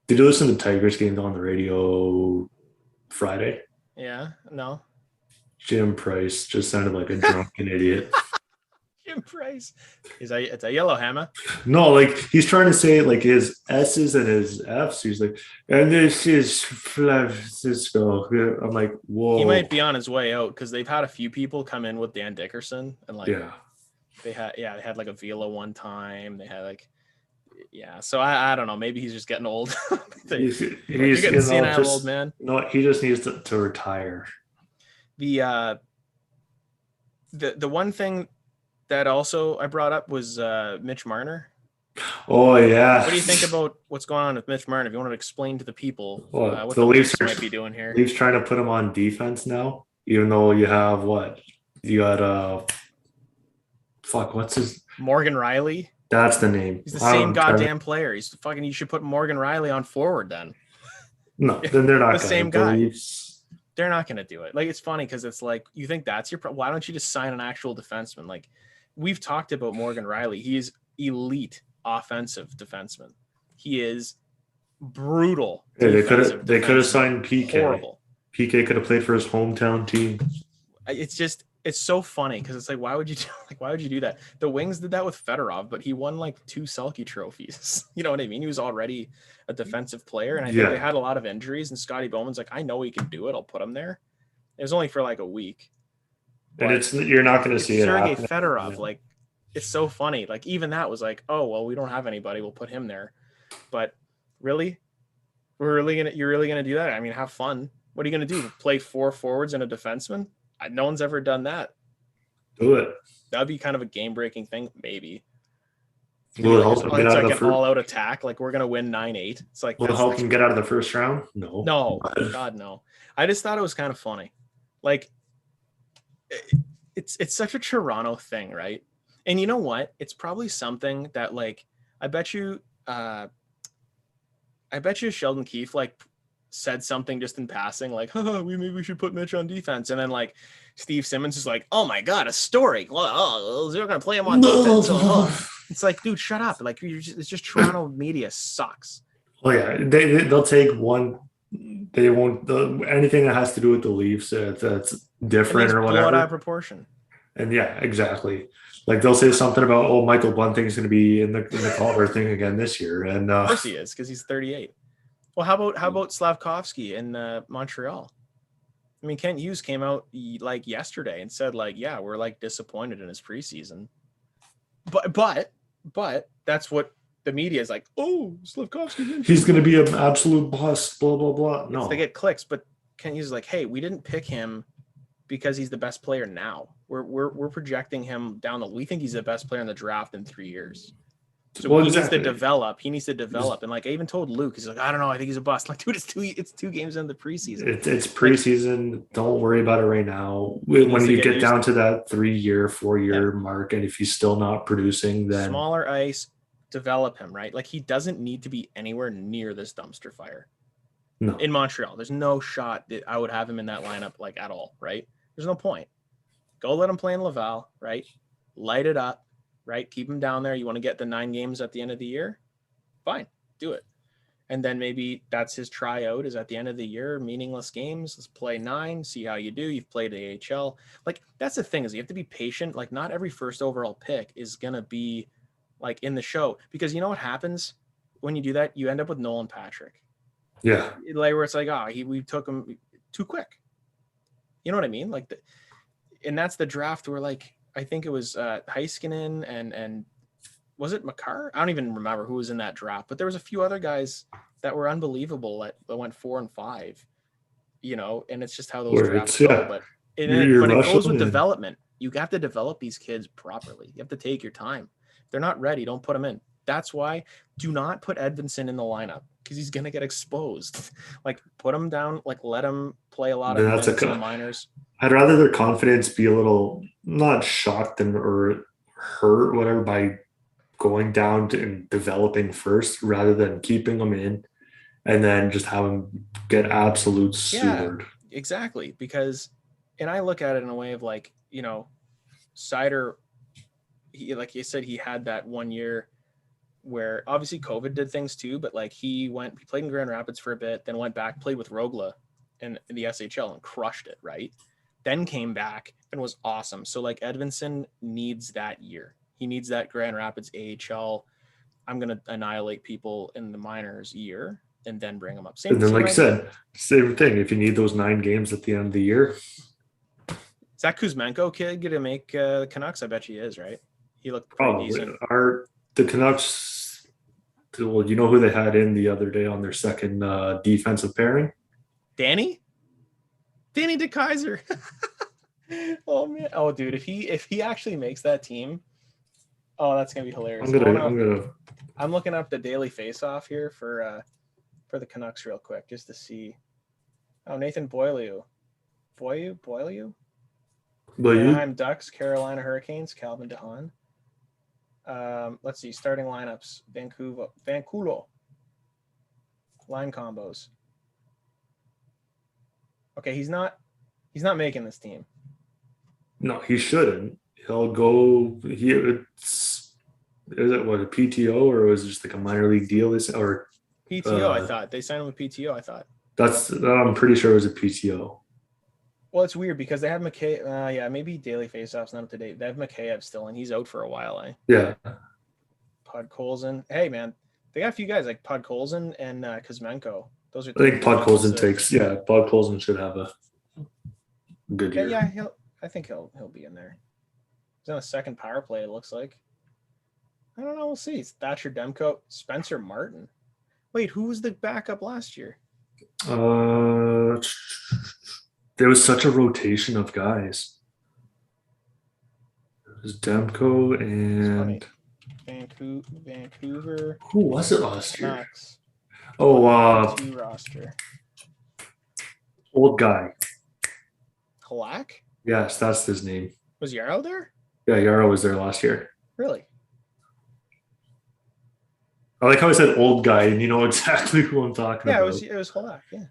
Did you listen to Tigers games on the radio Friday? Yeah, no. Jim Price just sounded like a drunken idiot. Jim Price. It's a yellow hammer. No, like he's trying to say like his S's and his F's. He's like, and this is Francisco. I'm like, whoa. He might be on his way out because they've had a few people come in with Dan Dickerson and like they had like a Vila one time. They had like so I don't know. Maybe he's just getting old. he's getting senile, old man. No, he just needs to retire. The one thing that also I brought up was Mitch Marner. Oh yeah. What do you think about what's going on with Mitch Marner? If you want to explain to the people what the Leafs might be doing here. Leafs trying to put him on defense now, even though you have you got what's his Morgan Riley. That's the name. He's the same goddamn player. He's fucking. You should put Morgan Riley on forward then. No, then they're not the same guy. They're not going to do it. Like it's funny because it's like you think that's your problem. Why don't you just sign an actual defenseman? Like we've talked about Morgan Riley. He's elite offensive defenseman. He is brutal. Yeah, they could have signed PK. Horrible. PK could have played for his hometown team. It's so funny because it's like why would you do that? The Wings did that with Fedorov, but he won like 2 Selke trophies. You know what I mean? He was already a defensive player, and I think they had a lot of injuries. And Scotty Bowman's like, I know he can do it. I'll put him there. It was only for like a week. And you're not going to see Sergei Fedorov, like it's so funny. Like even that was like, oh well, we don't have anybody. We'll put him there. But really, you're really gonna do that? I mean, have fun. What are you gonna do? Play 4 forwards and a defenseman? No one's ever done that. Do it. That'd be kind of a game-breaking thing, maybe. Will it help him get out of the first? All-out attack, like we're gonna win 9-8. It's like will it help him get out of the first round? No, God no. I just thought it was kind of funny. Like, it's such a Toronto thing, right? And you know what? It's probably something that like I bet you Sheldon Keefe like said something just in passing, like, maybe we should put Mitch on defense. And then like Steve Simmons is like, oh my God, a story. Well, they're going to play him on defense. It's like, dude, shut up. Like, it's just Toronto media sucks. Oh yeah. They'll take one. They won't, anything that has to do with the Leafs that's different or whatever. Blow it out of proportion. And yeah, exactly. Like they'll say something about, Michael Bunting is going to be in the Calder thing again this year. And of course he is, because he's 38. Well, how about Slavkovsky in Montreal? I mean, Kent Hughes came out like yesterday and said like, yeah, we're like disappointed in his preseason. But But that's what the media is like. Oh, Slafkovsky. He's going to be an absolute bust. Blah blah blah. No, they get clicks, but Kenny's like, hey, we didn't pick him because he's the best player now. We're projecting him down we think he's the best player in the draft in 3 years. So he needs to develop. He needs to develop. And like I even told Luke, he's like, I don't know, I think he's a bust. Like, dude, it's two games in the preseason. It's preseason. Like, don't worry about it right now. When you get down to that 3-year, 4-year mark, and if he's still not producing, then smaller ice, develop him, right? Like he doesn't need to be anywhere near this dumpster fire. No. In Montreal, there's no shot that I would have him in that lineup like at all, right? There's no point. Go let him play in Laval, right? Light it up, right? Keep him down there. You want to get the 9 games at the end of the year? Fine, do it. And then maybe that's his tryout is at the end of the year, meaningless games. Let's play 9, see how you do. You've played AHL. Like that's the thing is you have to be patient. Like not every first overall pick is going to be like in the show because you know what happens when you do that? You end up with Nolan Patrick. Yeah. Like where it's like, we took him too quick. You know what I mean? Like and that's the draft where like, I think it was Heiskanen and was it Makar? I don't even remember who was in that draft, but there was a few other guys that were unbelievable that went 4 and 5, you know, and it's just how those drafts go. But it goes with development. You have to develop these kids properly. You have to take your time. If they're not ready, don't put them in. That's why do not put Edvinsson in the lineup because he's going to get exposed. Like put him down, like let him play a lot of minutes in the minors. I'd rather their confidence be a little not shocked or hurt, whatever, by going down and developing first rather than keeping them in and then just have them get absolute sewered. Yeah, exactly. Because, and I look at it in a way of like, you know, Seider, he, like you said, he had that 1 year where obviously COVID did things too, but like he played in Grand Rapids for a bit, then went back, played with Rogla in the SHL and crushed it, right? Then came back and was awesome. So like Edvinsson needs that year. He needs that Grand Rapids AHL. I'm going to annihilate people in the minors year and then bring them up. And then like you said, same thing. If you need those 9 games at the end of the year. Is that Kuzmenko kid going to make the Canucks? I bet he is, right? He looked pretty decent. The Canucks, well, you know who they had in the other day on their second defensive pairing? Danny DeKaiser. Oh man. Oh dude, if he actually makes that team, oh that's gonna be hilarious. I'm looking up the daily face-off here for the Canucks real quick just to see. Oh, Nathan Beaulieu. Anaheim Ducks, Carolina Hurricanes, Calvin DeHaan. Let's see, starting lineups. Vanculo. Line combos. Okay, he's not making this team. No, he shouldn't. He'll go. Is it what, a PTO or was it just like a minor league deal? Or PTO? I thought they signed him with PTO. I thought I'm pretty sure it was a PTO. Well, it's weird because they have McKay. Yeah, maybe daily faceoffs not up to date. They have Mikheyev still, and he's out for a while. Yeah. Podkolzin. Hey man, they got a few guys like Podkolzin and Kuzmenko. Those are. I think Podkolzin Podkolzin should have a good year. Yeah, I think he'll be in there. He's on a second power play. It looks like. I don't know. We'll see. It's Thatcher Demko, Spencer Martin. Wait, who was the backup last year? There was such a rotation of guys. It was Demko and Vancouver. Who was it last year? Max. Roster. Old guy. Halak? Yes, that's his name. Was Yarrow there? Yeah, Yarrow was there last year. Really? I like how I said old guy, and you know exactly who I'm talking about. Yeah, it was Halak, yeah.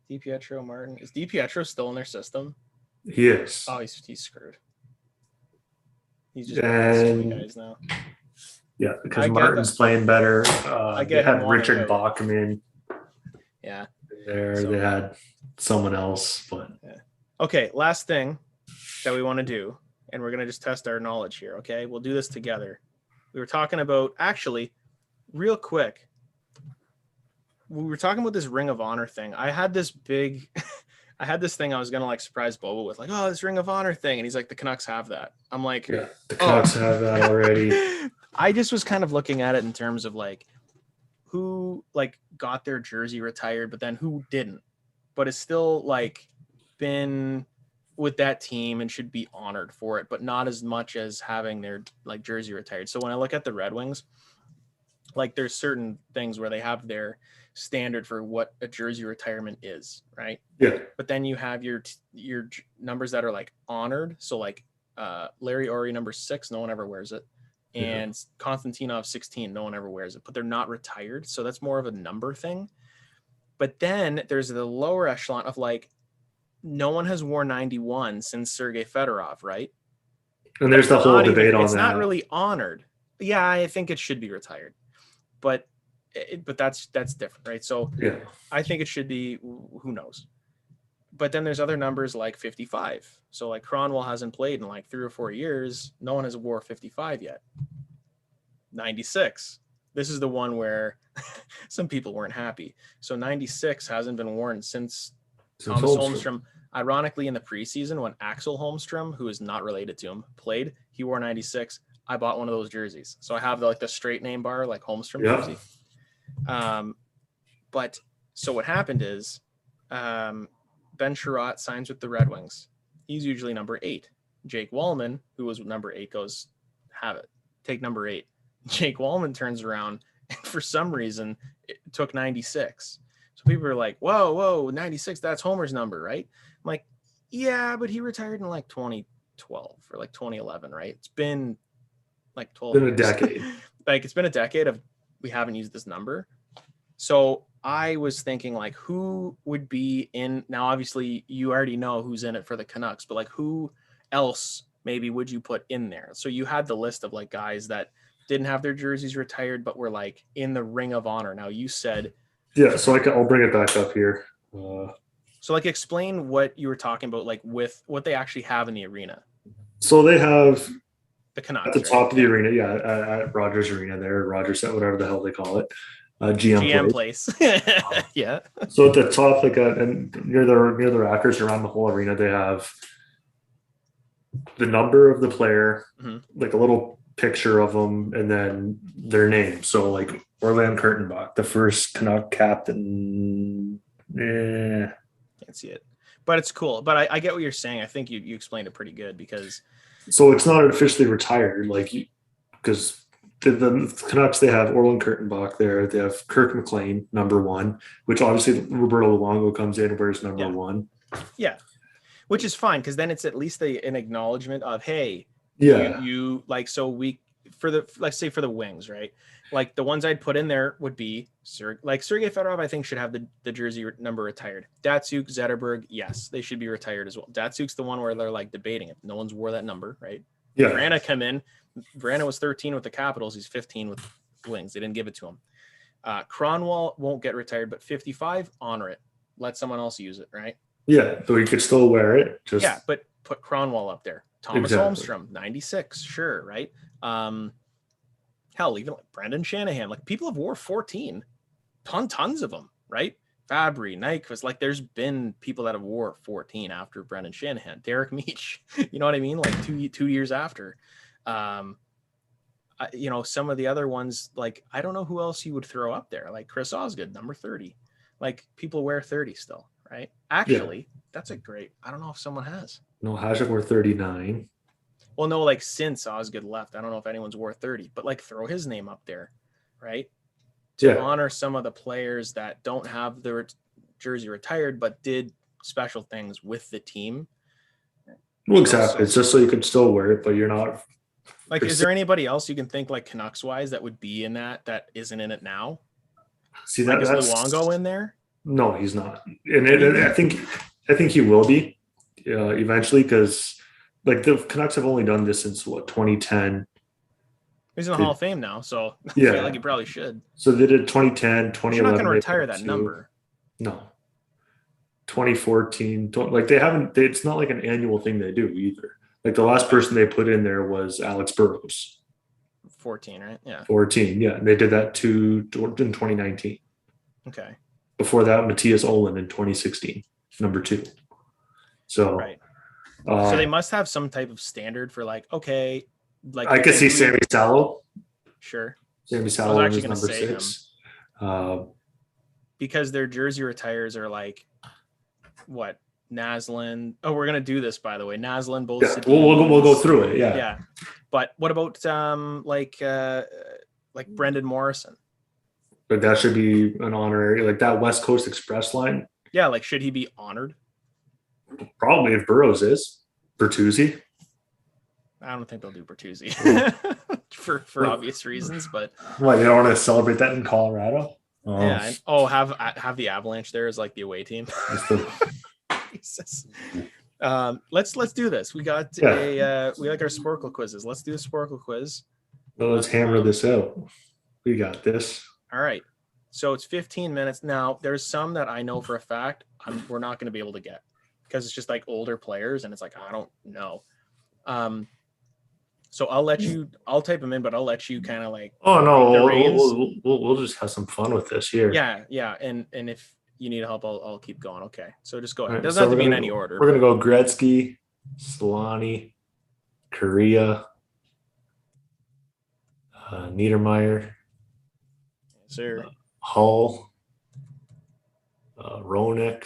DiPietro, Martin. Is DiPietro still in their system? He is. Oh, he's screwed. He's just guys now. Yeah, because Martin's playing better. They had Richard Bachman. Yeah. They had someone else, but yeah. Okay, last thing that we want to do, and we're gonna just test our knowledge here. Okay, we'll do this together. We were talking about actually, real quick. We were talking about this Ring of Honor thing. I had this thing I was gonna like surprise Bobo with, like, oh, this Ring of Honor thing, and he's like, the Canucks have that. I'm like, yeah, the Canucks have that already. I just was kind of looking at it in terms of like who like got their jersey retired, but then who didn't, but is still like been with that team and should be honored for it, but not as much as having their like jersey retired. So when I look at the Red Wings, like there's certain things where they have their standard for what a jersey retirement is, right? Yeah. But then you have your numbers that are like honored. So like Larry Ori number 6, no one ever wears it. And Konstantinov 16, no one ever wears it, but they're not retired. So that's more of a number thing. But then there's the lower echelon of like, no one has worn 91 since Sergei Fedorov, right? And there's the whole debate on that. It's not really honored. Yeah, I think it should be retired. But that's different, right? So yeah, I think it should be, who knows? But then there's other numbers like 55. So like Cronwall hasn't played in like 3 or 4 years. No one has wore 55 yet. 96. This is the one where some people weren't happy. So 96 hasn't been worn since Thomas Holmstrom. Ironically, in the preseason, when Axel Holmstrom, who is not related to him, played, he wore 96. I bought one of those jerseys. So I have the straight name bar, like Holmstrom jersey. But so what happened is Ben Sherratt signs with the Red Wings. He's usually number 8. Jake Wallman, who was number 8, goes, have it. Take number 8. Jake Wallman turns around and for some reason it took 96. So people are like, whoa, 96, that's Homer's number, right? I'm like, yeah, but he retired in like 2012 or like 2011, right? It's been like 12 years. Been a decade. Like it's been a decade of we haven't used this number. So I was thinking like who would be in, now obviously you already know who's in it for the Canucks, but like who else maybe would you put in there? So you had the list of like guys that didn't have their jerseys retired, but were like in the Ring of Honor. Now you said, yeah, so I'll bring it back up here. So like explain what you were talking about, like with what they actually have in the arena. So they have the Canucks at the top of the arena, at Rogers Arena there, Rogers, whatever the hell they call it. GM place. Yeah. So at the top, like and near the rackers around the whole arena, they have the number of the player, like a little picture of them, and then their name. So like Orland Kurtenbach, the first Canuck captain. Can't see it, but it's cool. But I get what you're saying. I think you explained it pretty good because. So it's not officially retired, like because. The Canucks, they have Orland Kurtenbach there. They have Kirk McLean, number 1, which obviously Roberto Luongo comes in and wears number 1. Yeah, which is fine because then it's at least an acknowledgement of, hey, you like, so we for the, let's say for the Wings, right? Like the ones I'd put in there would be like Sergei Fedorov, I think should have the jersey number retired. Datsuk, Zetterberg, yes, they should be retired as well. Datsuk's the one where they're like debating it. No one's wore that number, right? Yeah. Vrana come in. Vrana was 13 with the Capitals. He's 15 with the Wings. They didn't give it to him. Cronwall won't get retired, but 55, honor it. Let someone else use it, right? Yeah, so he could still wear it. Yeah, but put Cronwall up there. Thomas Holmstrom, 96, sure, right? Hell, even like Brendan Shanahan. Like people have wore 14. Tons of them, right? Fabry, Nyquist, like there's been people that have wore 14 after Brendan Shanahan. Derek Meach, you know what I mean? Like two years after. Some of the other ones, like I don't know who else you would throw up there. Like Chris Osgood, number 30. Like people wear 30 still, right? Actually, that's a great. I don't know if someone has. No, Hasek wore 39. Well, no, like since Osgood left, I don't know if anyone's wore 30, but like throw his name up there, right? To honor some of the players that don't have their jersey retired, but did special things with the team. Well, exactly. It's just so you can still wear it, but you're not. Like, is there anybody else you can think like Canucks wise that would be in that isn't in it now? See, like, is Luongo in there? No, he's not. And I think he will be eventually because like the Canucks have only done this since 2010. He's in the Hall of Fame now, so I feel like he probably should. So they did 2010, 2011. You're not going to retire that number. No. 2014, like they haven't. It's not like an annual thing they do either. Like the last person they put in there was Alex Burrows. 14, right? Yeah. 14, yeah. And they did that in 2019. Okay. Before that, Matthias Olin in 2016, number 2. So, right. So they must have some type of standard for like, okay, like I could see Sammy Salo Sure. Sammy I was actually Salvin is going to number say him 6. because their jersey retires are like what? Naslin. Oh, we're going to do this, by the way. Naslin, both. Yeah, we'll go through it. Yeah. Yeah. But what about like Brendan Morrison? But that should be an honorary, like that West Coast Express line. Yeah, like should he be honored? Probably if Burroughs is. Bertuzzi. I don't think they'll do Bertuzzi for Well, obvious reasons, but What, you don't want to celebrate that in Colorado? Oh, yeah. Have the Avalanche there as like the away team. Jesus. Let's do this. We got we like our Sporkle quizzes. Let's do a Sporkle quiz. well, let's hammer this out. We got this. All right. So it's 15 minutes. Now, there's some that I know for a fact we're not going to be able to get because it's just like older players and it's like, I don't know. So I'll type them in, but I'll let you kind of like. Oh, no. We'll just have some fun with this here. Yeah. And if you need help, I'll keep going. Okay. So just go ahead. Right, It doesn't have to be in any order. We're going to go Gretzky, Solani, Korea, Niedermeyer. Sir. Hull, Roenick,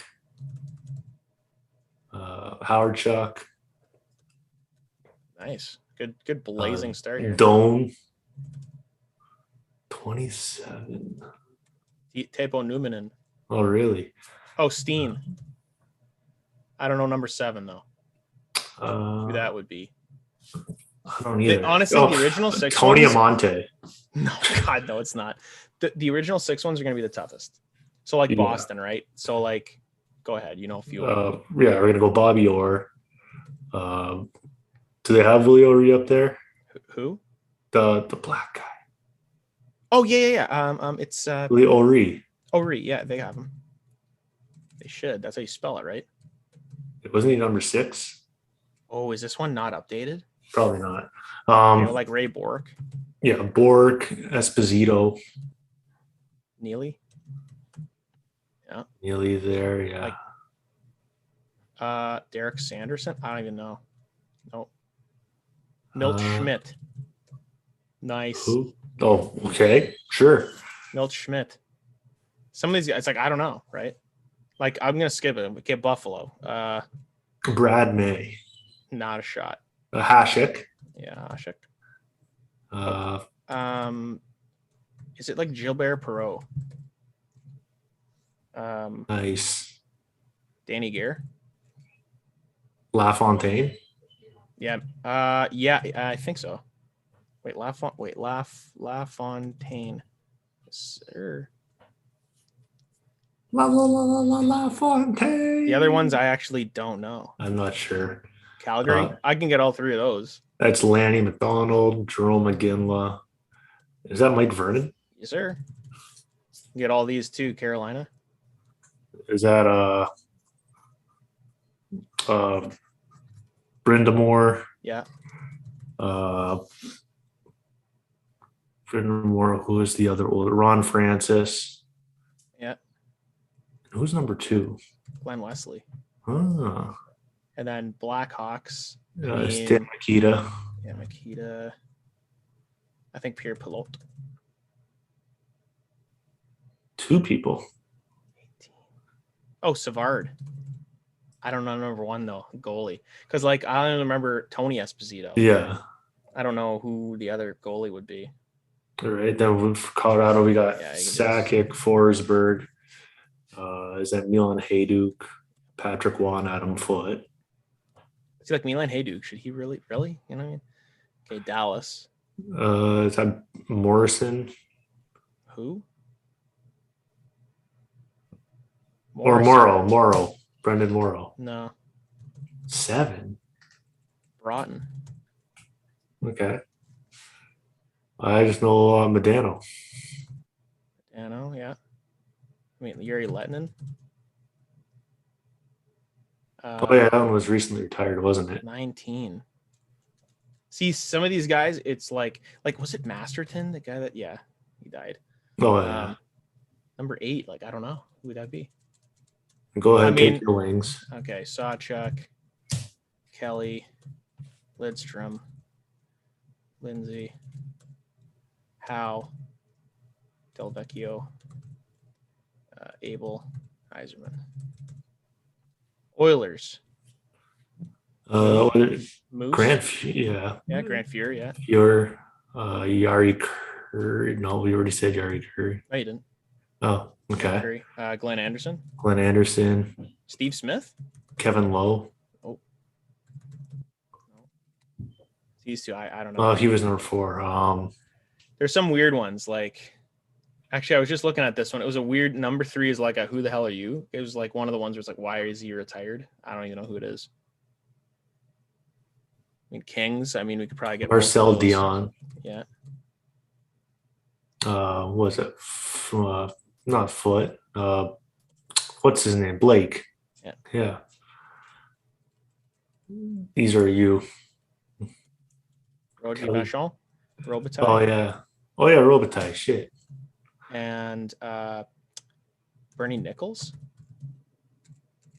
Howard Chuck. Nice. Good blazing start here. Doan. 27. Teppo Numminen. Oh, really? Oh, Steen. I don't know number 7 though. Who that would be. I don't either. Honestly, the original 6 Tony ones, Amonte. No, God, no, it's not. The original 6 ones are going to be the toughest. So like Boston, right? So like, go ahead. You know a few. Yeah, we're gonna go Bobby Orr. Do they have Willie O'Ree up there? Who? The black guy. Oh yeah. It's Willie O'Ree. O'Ree. Yeah, they have him. They should. That's how you spell it, right? Wasn't he number 6? Oh, is this one not updated? Probably not. Like Ray Bork. Yeah, Bork, Esposito. Neely. Yeah. Neely there, yeah. Like, Derek Sanderson. I don't even know. Nope. Milt Schmidt. Nice. Who? Oh, okay, sure. Milt Schmidt. Some of these guys, it's like I don't know, right? Like I'm gonna skip it. Get Buffalo. Brad May. Not a shot. Hasek. Yeah, Hasek. Is it like Gilbert Perreault? Nice. Danny Gare. LaFontaine. Yeah. I think so. Wait, LaFontaine. Sir. LaFontaine. The other ones I actually don't know. I'm not sure. Calgary. I can get all 3 of those. That's Lanny McDonald, Jerome McGinley. Is that Mike Vernon? Yes, sir. Get all these too, Carolina. Is that Brindamore? Yeah. Brindamore. Who is the other older? Ron Francis. Yeah. Who's number 2? Glenn Wesley. Ah. And then Blackhawks. Stan Mikita. Yeah, Mikita. I think Pierre Pilote. 2 people. 18. Oh, Savard. I don't know number 1 though, goalie. Because like I only remember Tony Esposito. Yeah. I don't know who the other goalie would be. All right. Then for Colorado, we got Sakic, Forsberg. Is that Milan Hayduk, Patrick Waugh, Adam Foote? It's like Milan Hayduk. Should he really? You know what I mean? Okay, Dallas. Is that Morrison? Who? Or Morrow. Brendan Morrow. No. 7. Broughton. Okay. I just know Medano. Medano, yeah. I mean, Yuri Lettinen. Oh yeah, that one was recently retired, wasn't it? 19. See, some of these guys, it's like was it Masterton, the guy that he died. Oh yeah. Number 8, like I don't know who would that be. Go ahead, take your wings. Okay, Sawchuk, Kelly, Lidstrom, Lindsay, Howe, Delvecchio, Abel, Yzerman. Oilers. Moose. Grant, yeah. Yeah, Grant Fuhr, yeah. Fuhr, Yari Curry. No, we already said Yari Curry. No, you didn't. Oh, okay. Curry. Glenn Anderson. Glenn Anderson. Steve Smith. Kevin Lowe. Oh. No. These two, I don't know. Oh, he was number 4. There's some weird ones. Like, actually, I was just looking at this one. It was a weird number 3 is like a who the hell are you? It was like one of the ones where it's like, why is he retired? I don't even know who it is. I mean, Kings. I mean, we could probably get Marcel Dion. Yeah. What was it? Not Foot. What's his name? Blake. Yeah. These are you. Roger Vachon. Robitaille. Oh yeah. Oh yeah, Robitaille. Shit. And Bernie Nichols.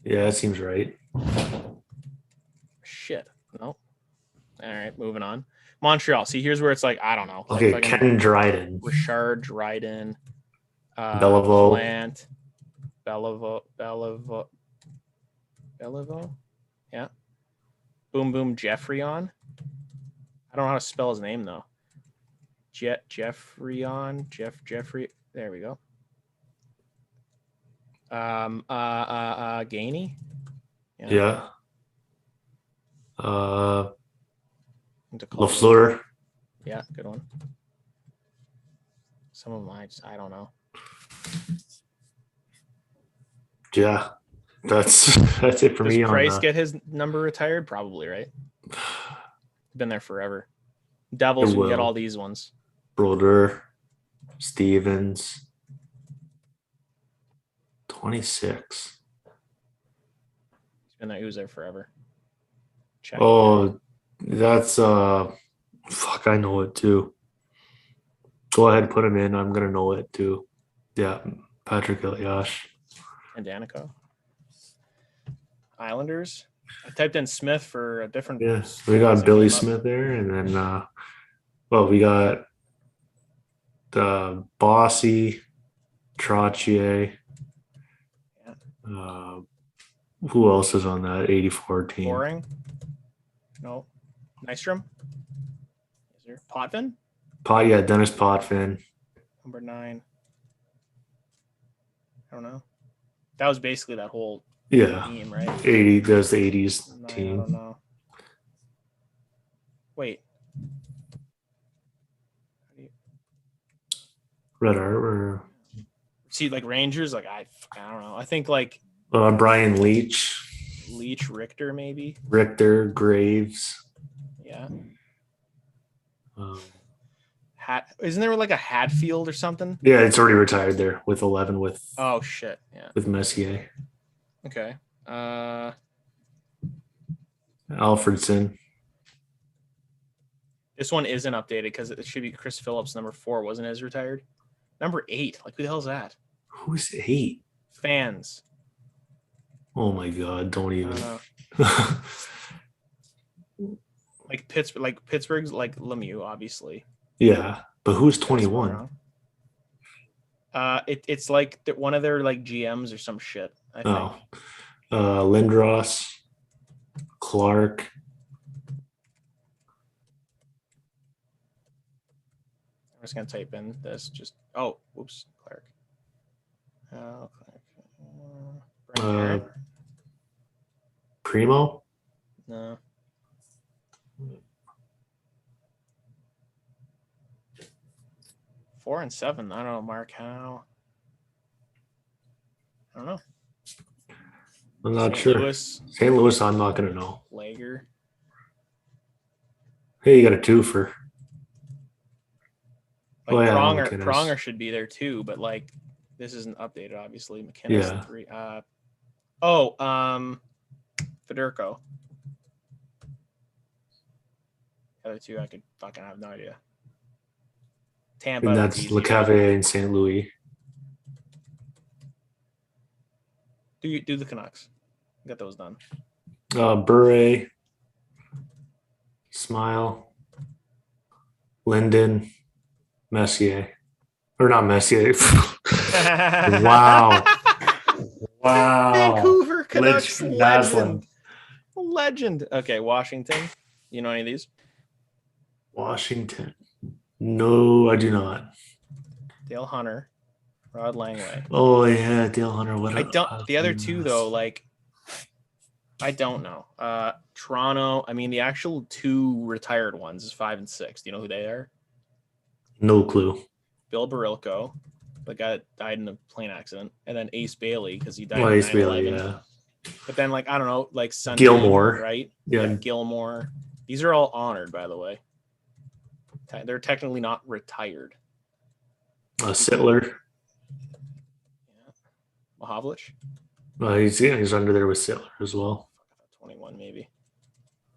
Yeah, that seems right. Shit. No. All right, moving on. Montreal. See, here's where it's like, I don't know. Okay, like Ken Dryden. Richard Dryden. Beliveau. Plant. Beliveau. Yeah. Boom Boom Jeffreyon. I don't know how to spell his name though. Jeffreyon. Jeffrey. There we go. Gainey. Yeah. Lafleur. Yeah, good one. Some of them I don't know. Yeah, that's it for me. Does Price get his number retired? Probably, right? Been there forever. Devils will get all these ones. Broder, Stevens, 26. He was there forever. Check. Oh, that's fuck, I know it too. Go ahead, put him in. I'm gonna know it too. Yeah, Patrick Elias. And Danico. Islanders. I typed in Smith for a different. Yes, we got Billy Smith there, and then we got the Bossy, Trottier. Yeah. Who else is on that 84 team? Boring. No. Nystrom. Is there Potvin? Yeah, Dennis Potvin. Number 9. I don't know. That was basically that whole team, right? 80. There's the 80s 9, team. I don't know. Wait. Red Arbor. See, like Rangers, like I don't know. I think like Brian Leach, Richter, maybe. Richter, Graves. Yeah. Isn't there like a Hatfield or something? Yeah, it's already retired there with 11 with. Oh shit! Yeah. With Messier. Okay. Alfredson. This one isn't updated because it should be Chris Phillips, number 4, wasn't as retired. Number 8, like who the hell is that? Who's 8? Fans. Oh my god! Don't even. Like Pittsburgh's like Lemieux, obviously. Yeah, but who's 21? It's like one of their like GMs or some shit. I think. Lindros, Clark. I'm just gonna type in this. Whoops, Clark. Clark. Primo. No. Four and 7. I don't know, Mark. How? I don't know. I'm not sure. St. Louis, I'm not gonna know. Lager. Hey, you got a twofer. Like Pronger should be there too, but like this isn't updated, obviously. McKinnon's 3. Federico. The other 2, I could fucking have no idea. Tampa. And that's LeCavier in St. Louis. Do the Canucks. Get those done. Bure. Smile. Linden. Messier. Or not Messier. Wow. Vancouver Canucks Naslund. Legend. Okay, Washington. You know any of these? Washington. No, I do not. Dale Hunter, Rod Langway. Oh yeah, Dale Hunter. The other two though, like I don't know. Toronto. I mean, the actual two retired ones is 5 and 6. Do you know who they are? No clue. Bill Barilko, the guy that died in a plane accident, and then Ace Bailey because he died. Oh, in Ace 9/11. Bailey, yeah. But then, like I don't know, like Sunday, Gilmore, right? Yeah. Gilmore. These are all honored, by the way. They're technically not retired. Sittler. Yeah. Mahovlich. He's under there with Sittler as well. 21 maybe.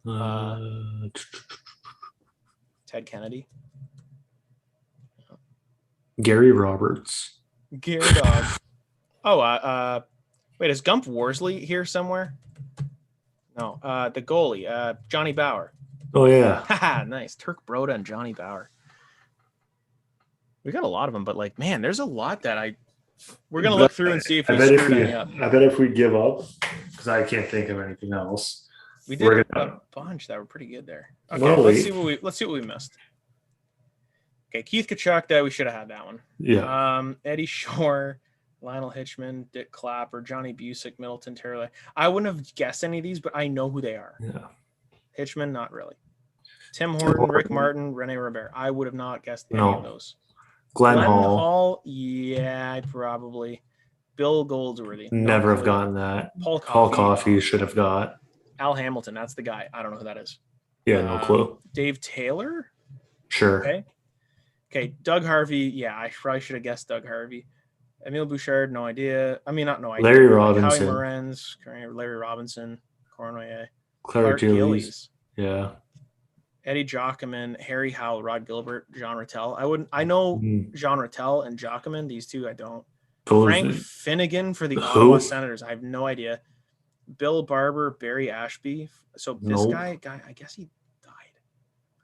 Uh, Ted Kennedy. Gary Roberts. Gary Dog. Oh, wait, is Gump Worsley here somewhere? No, the goalie, Johnny Bauer. Oh yeah. Haha, nice. Turk Broda and Johnny Bauer. We got a lot of them, but like, man, there's a lot that we're gonna look through and see if we screwed any up. I bet if we give up, because I can't think of anything else. We did a bunch that were pretty good there. Okay, well, let's see what we missed. Okay, Keith Tkachuk, that we should have had that one. Yeah. Eddie Shore, Lionel Hitchman, Dick Clapper, Johnny Busick, Middleton Terrell. I wouldn't have guessed any of these, but I know who they are. Yeah. Hitchman, not really. Tim Horton, Rick Martin, Rene Robert. I would have not guessed any of those. Glenn Hall. Yeah, probably. Bill Goldsworthy. Never have gotten that. Paul Coffey should have got. Al Hamilton, that's the guy. I don't know who that is. Yeah, no clue. Dave Taylor? Sure. Okay, Doug Harvey. Yeah, I probably should have guessed Doug Harvey. Emile Bouchard, no idea. I mean, not no idea. Larry Robinson. Howie Morenz, Larry Robinson, Cournoyer. Clark Gillies. Yeah. Eddie Jockman, Harry Howell, Rod Gilbert, Jean Rattel. I know Jean Rattel and Jockman. These two I don't. Frank Finnegan for the Ottawa Senators. I have no idea. Bill Barber, Barry Ashby. So this guy, I guess he died.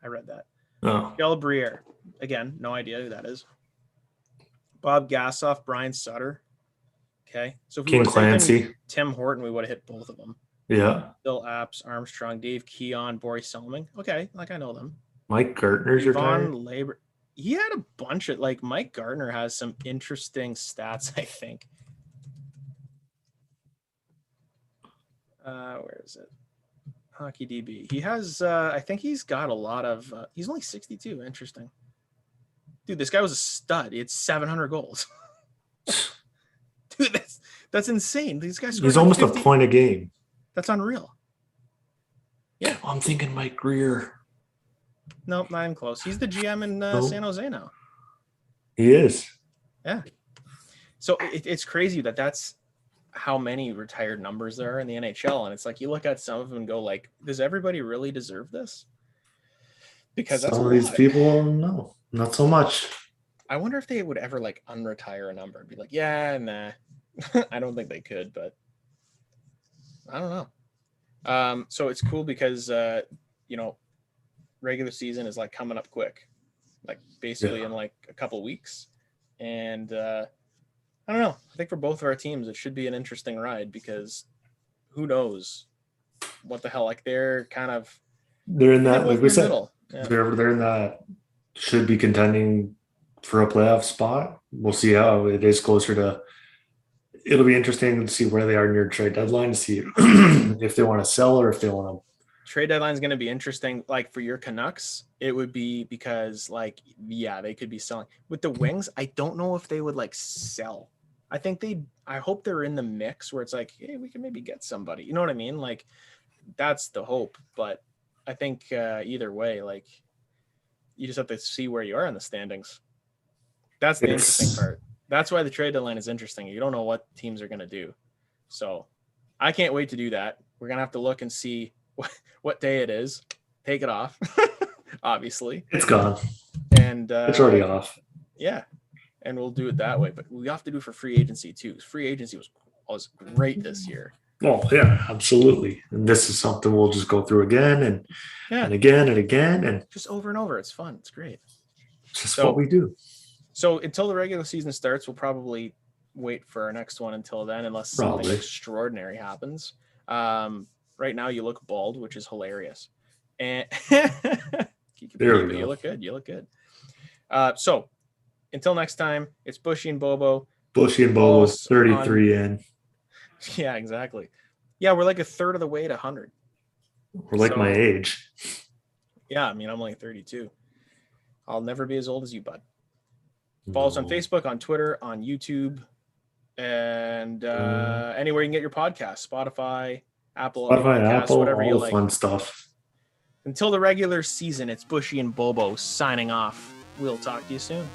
I read that. Oh. Del Briere. Again, no idea who that is. Bob Gassoff, Brian Sutter. Okay. So if we King Clancy. Tim Horton, we would have hit both of them. Yeah. Bill Apps, Armstrong, Dave Keon, Boris Selming. Okay, like I know them. Mike Gartner's retired. Labor. He had a bunch of Mike Gardner has some interesting stats, I think. Where is it? Hockey DB. He has I think he's got a lot of he's only 62. Interesting. Dude, this guy was a stud. He had 700 goals. Dude, that's insane. These guys He's almost 50. A point a game. That's unreal. Yeah. Oh, I'm thinking Mike Greer. Nope, not even close. He's the GM in San Jose now. He is. Yeah. So it's crazy that's how many retired numbers there are in the NHL. And it's like, you look at some of them and go does everybody really deserve this? Because some of these people, no, not so much. I wonder if they would ever unretire a number and be like, yeah, nah. I don't think they could, but I don't know. So it's cool because, regular season is coming up quick, basically in a couple weeks. And I don't know. I think for both of our teams, it should be an interesting ride because who knows what the hell, they're in that, like we said, yeah. they're in that should be contending for a playoff spot. We'll see how it is closer to. It'll be interesting to see where they are near trade deadline to see if they want to sell or if they want to. Trade deadline is going to be interesting. For your Canucks, it would be because they could be selling. With the Wings, I don't know if they would sell. I think I hope they're in the mix where it's hey, we can maybe get somebody. You know what I mean? That's the hope. But I think either way, you just have to see where you are in the standings. That's the interesting part. That's why the trade deadline is interesting. You don't know what teams are going to do. So I can't wait to do that. We're going to have to look and see what day it is. Take it off, obviously. It's gone. And it's already off. Yeah. And we'll do it that way. But we have to do for free agency too. Free agency was great this year. Oh, yeah, absolutely. And this is something we'll just go through again and again and again. And just over and over. It's fun. It's great. Just what we do. So until the regular season starts, we'll probably wait for our next one until then, unless something extraordinary happens. Right now you look bald, which is hilarious. And you look good. You look good. So until next time, it's Buschy and Bobo. Buschy and Bobo, 33 in. Yeah, exactly. Yeah, we're like a third of the way to 100. We're like my age. Yeah, I mean, I'm only 32. I'll never be as old as you, bud. Follow us on Facebook, on Twitter, on YouTube, and anywhere you can get your podcast. Spotify, Apple, whatever you like. Fun stuff. Until the regular season, it's Buschy and Bobo signing off. We'll talk to you soon.